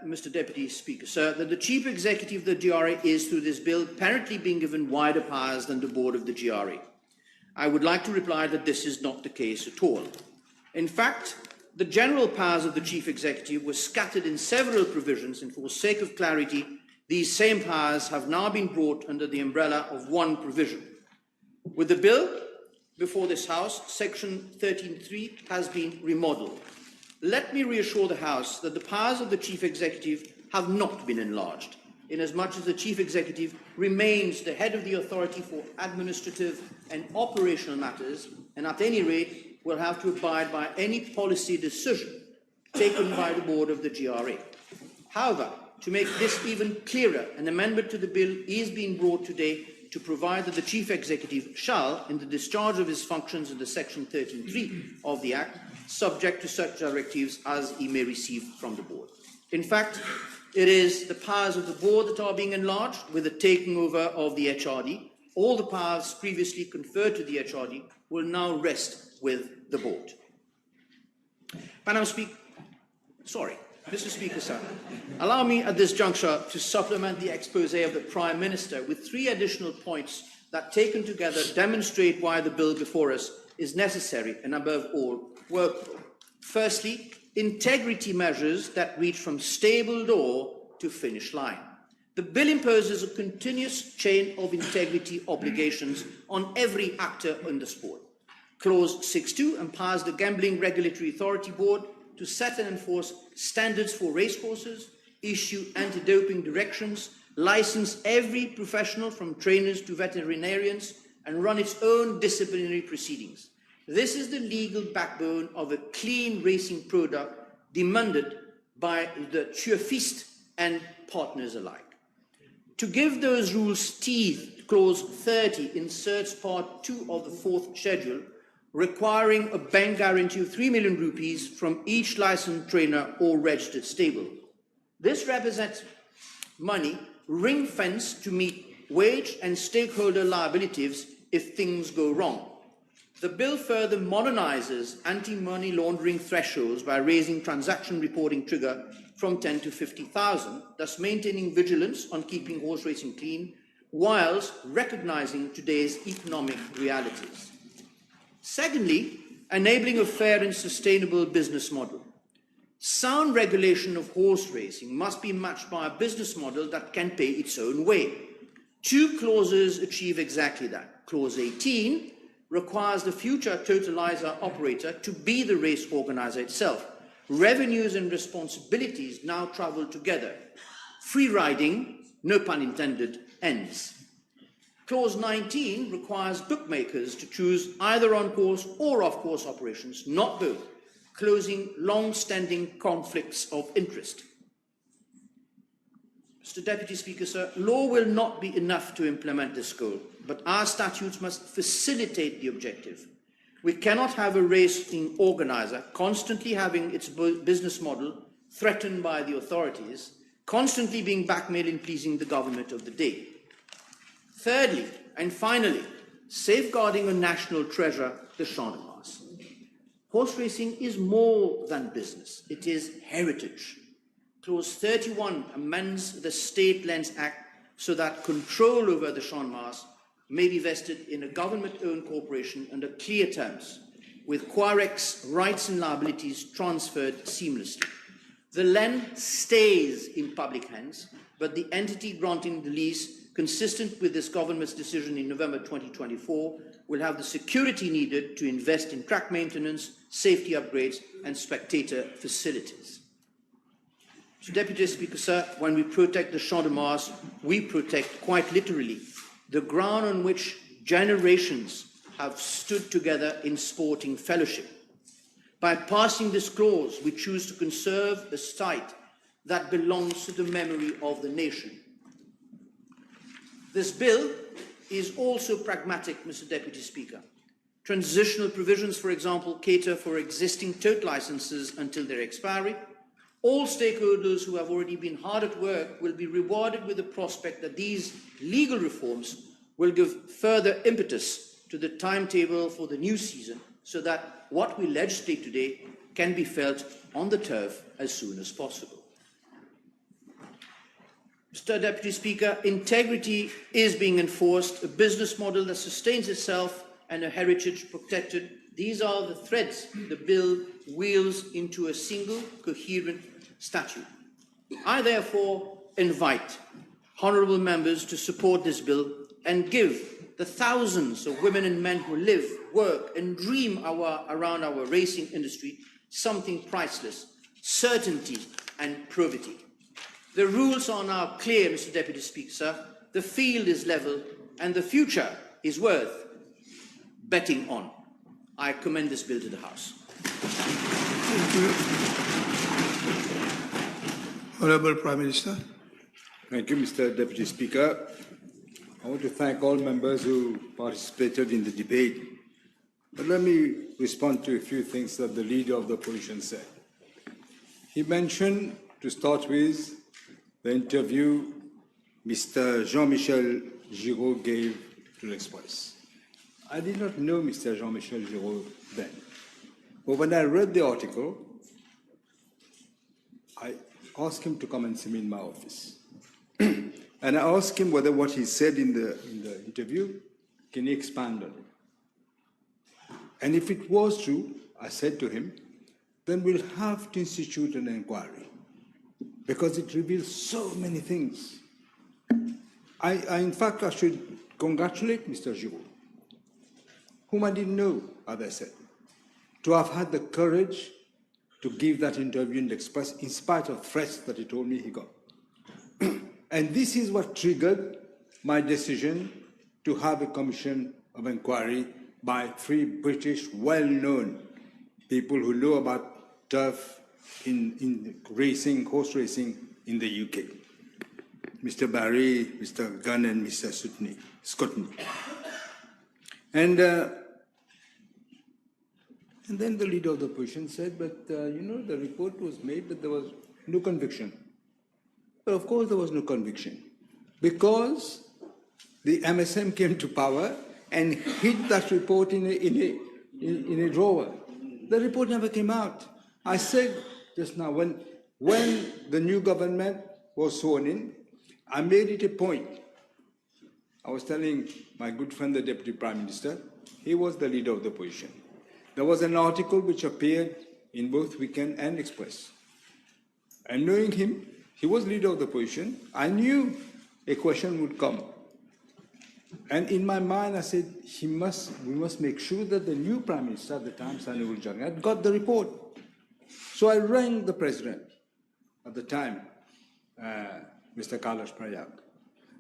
Mr. Deputy Speaker, sir, that the Chief Executive of the GRA is, through this bill, apparently being given wider powers than the board of the GRA. I would like to reply that this is not the case at all. In fact, the general powers of the Chief Executive were scattered in several provisions, and for sake of clarity, these same powers have now been brought under the umbrella of one provision. With the bill before this House, Section 13.3 has been remodelled. Let me reassure the House that the powers of the Chief Executive have not been enlarged, inasmuch as the Chief Executive remains the head of the authority for administrative and operational matters, and at any rate will have to abide by any policy decision taken by the board of the GRA. However, to make this even clearer, an amendment to the bill is being brought today to provide that the Chief Executive shall, in the discharge of his functions under Section 13.3 of the Act, subject to such directives as he may receive from the board. In fact, it is the powers of the board that are being enlarged with the taking over of the HRD. All the powers previously conferred to the HRD will now rest with the board. Mr. Speaker, sir, allow me at this juncture to supplement the exposé of the Prime Minister with 3 additional points that, taken together, demonstrate why the bill before us is necessary and, above all, workable. Firstly, integrity measures that reach from stable door to finish line. The bill imposes a continuous chain of integrity obligations on every actor in the sport. Clause 6.2 empowers the Gambling Regulatory Authority Board to set and enforce standards for racecourses, issue anti-doping directions, license every professional from trainers to veterinarians, and run its own disciplinary proceedings. This is the legal backbone of a clean racing product demanded by the turfist and partners alike. To give those rules teeth, Clause 30 inserts Part 2 of the 4th schedule, requiring a bank guarantee of 3 million rupees from each licensed trainer or registered stable. This represents money ring-fenced to meet wage and stakeholder liabilities if things go wrong. The bill further modernises anti-money laundering thresholds by raising transaction reporting trigger from 10 to 50,000, thus maintaining vigilance on keeping horse racing clean, whilst recognising today's economic realities. Secondly, enabling a fair and sustainable business model. Sound regulation of horse racing must be matched by a business model that can pay its own way. 2 clauses achieve exactly that. Clause 18 requires the future totalizer operator to be the race organizer itself. Revenues and responsibilities now travel together. Free riding, no pun intended, ends. Clause 19 requires bookmakers to choose either on-course or off-course operations, not both, closing long-standing conflicts of interest. Mr. Deputy Speaker, sir, law will not be enough to implement this goal, but our statutes must facilitate the objective. We cannot have a racing organizer constantly having its business model threatened by the authorities, constantly being blackmailed in pleasing the government of the day. Thirdly, and finally, safeguarding a national treasure, the Champ de Mars. Horse racing is more than business, it is heritage. Clause 31 amends the State Lands Act so that control over the Champ de Mars may be vested in a government-owned corporation under clear terms, with Quarex rights and liabilities transferred seamlessly. The land stays in public hands, but the entity granting the lease, consistent with this government's decision in November 2024, will have the security needed to invest in track maintenance, safety upgrades, and spectator facilities. So, Deputy Speaker, sir, when we protect the Champ de Mars, we protect, quite literally, the ground on which generations have stood together in sporting fellowship. By passing this clause, we choose to conserve a site that belongs to the memory of the nation. This bill is also pragmatic, Mr. Deputy Speaker. Transitional provisions, for example, cater for existing tote licenses until their expiry. All stakeholders who have already been hard at work will be rewarded with the prospect that these legal reforms will give further impetus to the timetable for the new season, so that what we legislate today can be felt on the turf as soon as possible. Mr. Deputy Speaker, integrity is being enforced, a business model that sustains itself and a heritage protected. These are the threads the bill wheels into a single coherent statute. I therefore invite honourable members to support this bill and give the thousands of women and men who live, work and dream around our racing industry something priceless: certainty and probity. The rules are now clear, Mr. Deputy Speaker. The field is level and the future is worth betting on. I commend this bill to the House. Thank you. Honourable Prime Minister. Thank you, Mr. Deputy Speaker. I want to thank all members who participated in the debate. But let me respond to a few things that the leader of the opposition said. He mentioned, to start with, the interview Mr. Jean-Michel Giraud gave to l'Express. I did not know Mr. Jean-Michel Giraud then. But when I read the article, I asked him to come and see me in my office. And I asked him whether what he said in the interview, can he expand on it? And if it was true, I said to him, then we'll have to institute an inquiry, because it reveals so many things. In fact, I should congratulate Mr. Giraud, whom I didn't know, as I said, to have had the courage to give that interview in the Express in spite of threats that he told me he got. And this is what triggered my decision to have a commission of inquiry by 3 British well-known people who know about turf in racing, horse racing in the UK. Mr. Barry, Mr. Gunn, and Mr. Scotney. And then the leader of the opposition said, but the report was made, but there was no conviction. But of course there was no conviction, because the MSM came to power and hid that report in a drawer. The report never came out. I said just now, when the new government was sworn in, I made it a point. I was telling my good friend, the Deputy Prime Minister, he was the leader of the opposition. There was an article which appeared in both Weekend and Express. And knowing him, he was leader of the opposition, I knew a question would come. And in my mind, I said, we must make sure that the new Prime Minister at the time, Sanibul Jangat, got the report. So I rang the President at the time, Mr. Carlos Prayak.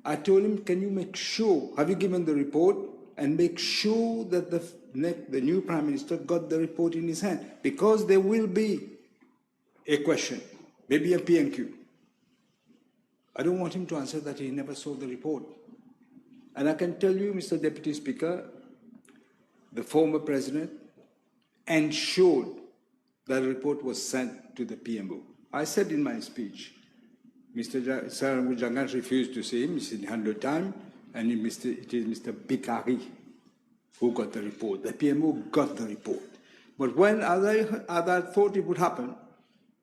I told him, can you make sure, have you given the report, and make sure that the new Prime Minister got the report in his hand, because there will be a question, maybe a P&Q. I don't want him to answer that he never saw the report. And I can tell you, Mr. Deputy Speaker, the former President ensured that the report was sent to the PMO. I said in my speech, Mr. Sanibul Jangat refused to see him, he said he had no time, and it is Mr. Bikari who got the report. The PMO got the report. But when, as I thought it would happen,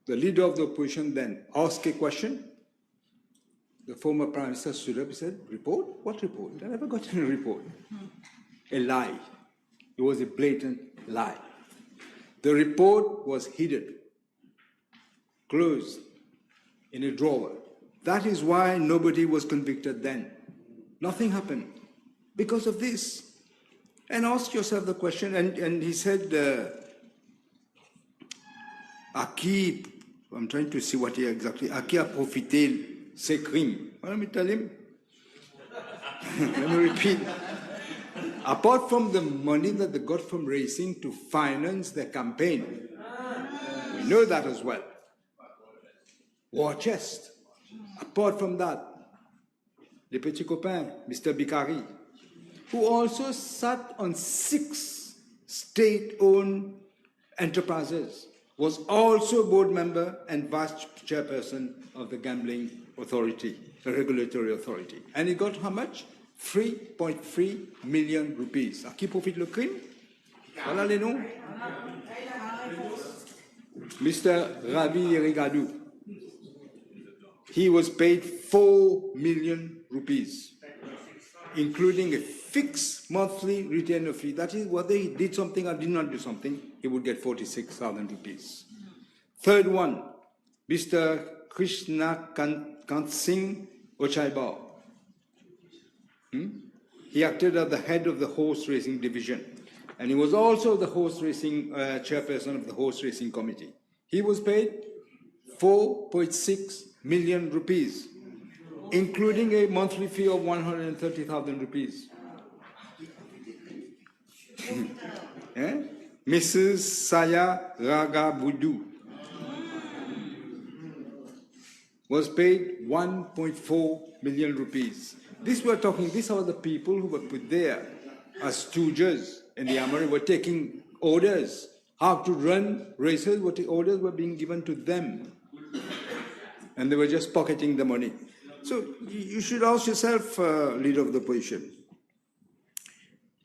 the leader of the opposition then asked a question. The former Prime Minister stood up and said, report? What report? I never got any report. A lie. It was a blatant lie. The report was hidden, closed, in a drawer. That is why nobody was convicted then. Nothing happened because of this. And ask yourself the question, and he said, Aki, I'm trying to see what he exactly, Aki a profité ces crimes. Well, let me tell him. Let me repeat. Apart from the money that they got from racing to finance their campaign, we know that as well. War chest. Apart from that, le petit copain, Mr. Bikari, who also sat on 6 state-owned enterprises, was also board member and vice chairperson of the gambling authority, the regulatory authority. And he got how much? 3.3 million rupees. À qui profite le crime? Voilà les noms. Mr. Ravi Rigadou, he was paid 4 million rupees, including a fixed monthly retainer fee. That is, whether he did something or did not do something, he would get 46,000 rupees. Third one, Mr. Krishna Kant Singh Ochaiba. He acted as the head of the horse racing division, and he was also the horse racing chairperson of the horse racing committee. He was paid 4.6 million rupees, including a monthly fee of 130,000 rupees. Mrs. Saya Ragabudu was paid 1.4 million rupees. These are the people who were put there as stooges in the armory, were taking orders how to run races. What the orders were being given to them, and they were just pocketing the money. So you should ask yourself, leader of the opposition.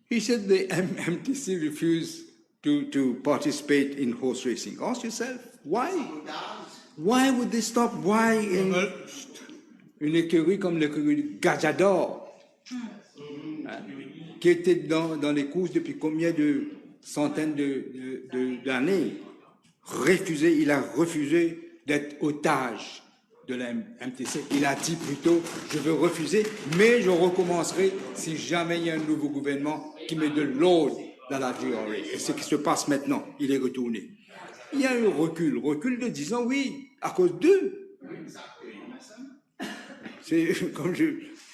He said the MTC refused to participate in horse racing. Ask yourself, why? Why would they stop? Why in une écurie comme l'écurie Gajador, qui était dans les courses depuis combien de centaines d'années, il a refusé d'être otage de la MTC. Il a dit plutôt, je veux refuser, mais je recommencerai si jamais il y a un nouveau gouvernement qui met de l'ordre dans la GRA. Et ce qui se passe maintenant, il est retourné. Il y a eu recul de 10 ans, oui, à cause d'eux. C'est comme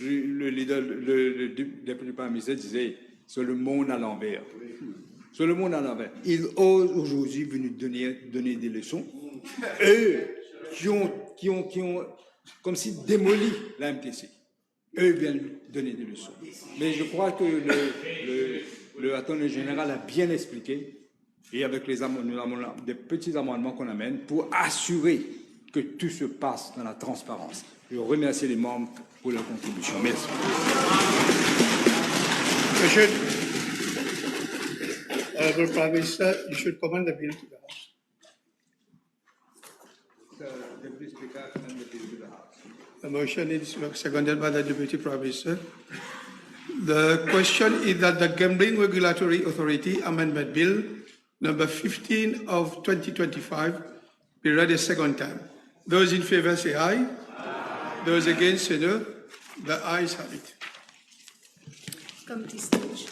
le leader, le député parlementaire disait, c'est le monde à l'envers. C'est le monde à l'envers. Ils osent aujourd'hui venir donner des leçons. Eux qui ont comme si démoli la MTC. Eux viennent donner des leçons. Mais je crois que le attorney général a bien expliqué, et avec des petits amendements qu'on amène pour assurer que tout se passe dans la transparence. Je remercie les membres pour leur contribution. Merci. Honorable Prime Minister, you should commend the bill to the House. The Deputy Speaker and the bill to the House. The motion is seconded by the Deputy Prime Minister. The question is that the Gambling Regulatory Authority Amendment Bill number 15 of 2025 be read a second time. Those in favor say aye. Those against say no. The ayes have it. Committee stage.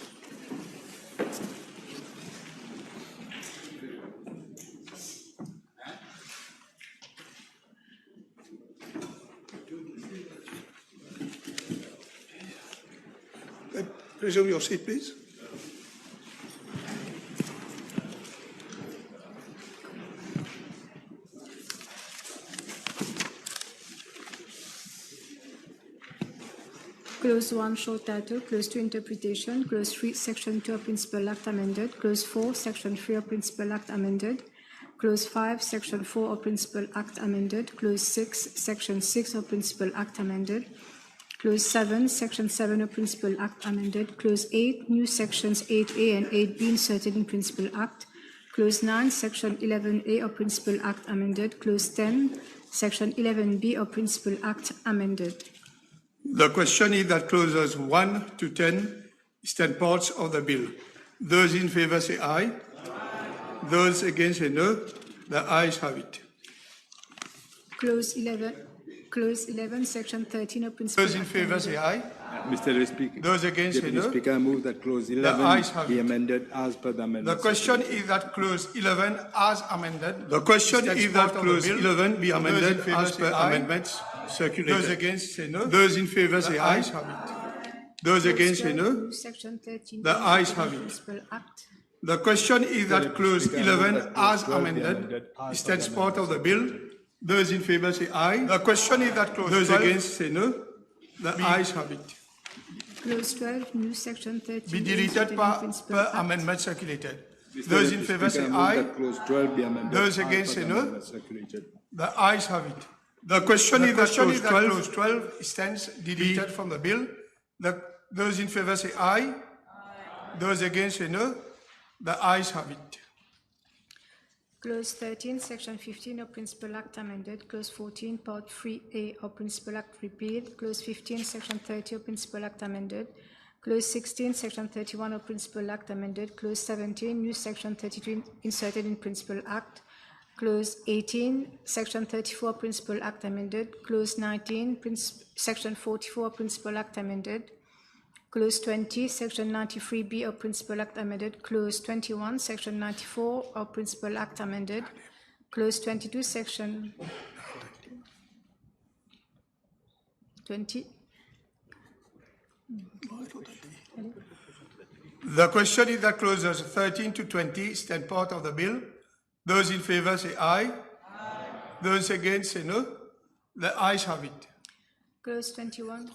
Resume your seat, please. Clause 1, short title. Clause 2, interpretation. Clause 3, Section 2 of Principal Act amended. Clause 4, Section 3 of Principal Act amended. Clause 5, Section 4 of Principal Act amended. Clause 6, Section 6 of Principal Act amended. Clause 7, Section 7 of Principal Act amended. Clause 8, new Sections 8A and 8B inserted in Principal Act. Clause 9, Section 11A of Principal Act amended. Clause 10, Section 11B of Principal Act amended. The question is that clauses 1 to 10 is 10 parts of the bill. Those in favor say aye. Those against say no. The ayes have it. Clause 11, Section 13 of Principal Those in Act favor say aye. Mr. Speaker. Those against say Deputy no. Speaker, I move that clause 11 be amended as per the amendment. The question is that clause 11 as amended. The question is that clause 11 be amended as per amendments circulated. Those against say no. Those in favor say aye. Those against say no. Section 13. The ayes have it. Principal Act. The question is that clause 11 as amended is that part of the bill. Those in favor say aye. The question is that clause those against say no. The ayes have it. Clause 12, new Section 13. Be deleted per amendment circulated. Those in favor say aye. Those against say no. The ayes have it. The question is that clause 12 stands deleted from the bill. Those in favor say aye. Those against say no. The ayes have it. Clause 13, Section 15 of Principal Act amended. Clause 14, Part 3A of Principal Act repealed. Clause 15, Section 30 of Principal Act amended. Clause 16, Section 31 of Principal Act amended. Clause 17, new Section 32 inserted in Principal Act. Clause 18, Section 34 Principal Act amended. Clause 19, Section 44 Principal Act amended. Clause 20, Section 93B of Principal Act amended. Clause 21, Section 94 of Principal Act amended. Clause 22, Section 20. The question is that clauses 13 to 20 stand part of the bill. Those in favor say aye. Aye. Those against say no. The ayes have it. Clause 21.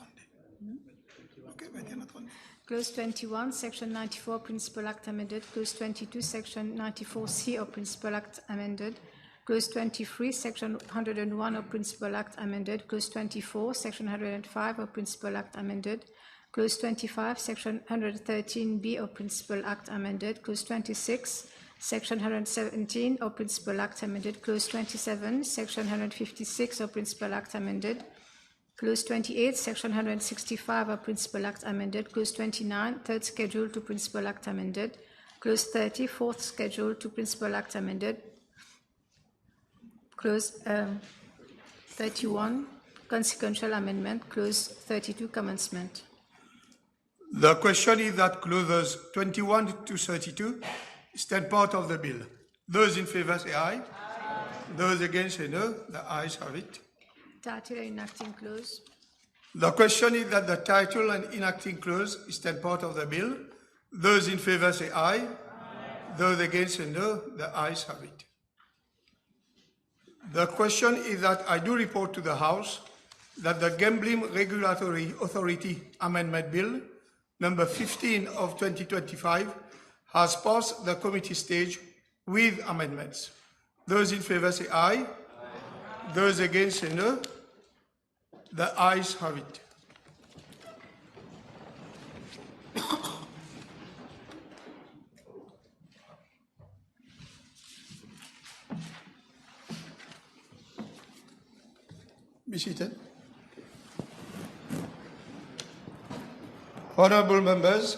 Clause 21, Section 94 Principal Act amended. Clause 22, Section 94C of Principal Act amended. Clause 23, Section 101 of Principal Act amended. Clause 24, Section 105 of Principal Act amended. Clause 25, Section 113B of Principal Act amended. Clause 26, Section 117 of Principal Act amended. Clause 27, Section 156 of Principal Act amended. Clause 28, Section 165 of Principal Act amended. Clause 29, third schedule to Principal Act amended. Clause 30, fourth schedule to Principal Act amended. Clause 31, consequential amendment. Clause 32, commencement. The question is that clauses 21 to 32 stand part of the bill. Those in favor say aye. Aye. Those against say no. The ayes have it. Title and enacting clause. The question is that the title and enacting clause stand part of the bill. Those in favor say aye. Aye. Those against say no. The ayes have it. The question is that I do report to the House that the Gambling Regulatory Authority Amendment Bill number 15 of 2025 has passed the committee stage with amendments. Those in favor say aye. Aye. Those against say no. The ayes have it. Be seated. Honorable members,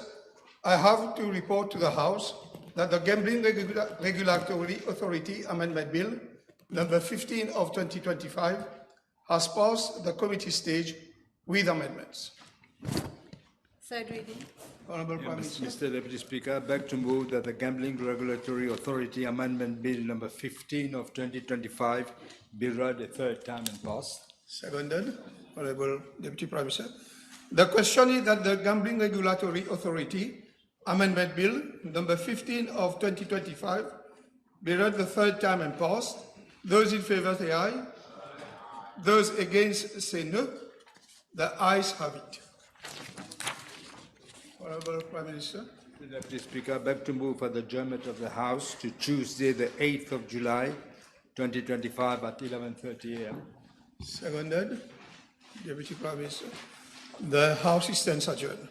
I have to report to the House that the Gambling Regulatory Authority Amendment Bill number 15 of 2025 has passed the committee stage with amendments. Third reading. Honorable Prime Minister. Mr. Deputy Speaker, I beg to move that the Gambling Regulatory Authority Amendment Bill number 15 of 2025 be read a third time and passed. Seconded. Honorable Deputy Prime Minister. The question is that the Gambling Regulatory Authority Amendment Bill number 15 of 2025 be read the third time and passed. Those in favor say aye. Those against say no. The ayes have it. Honorable Prime Minister. Mr. Deputy Speaker, I beg to move for the adjournment of the House to Tuesday, the 8th of July, 2025 at 11:30 a.m. Seconded. Deputy Prime Minister. The House is then adjourned.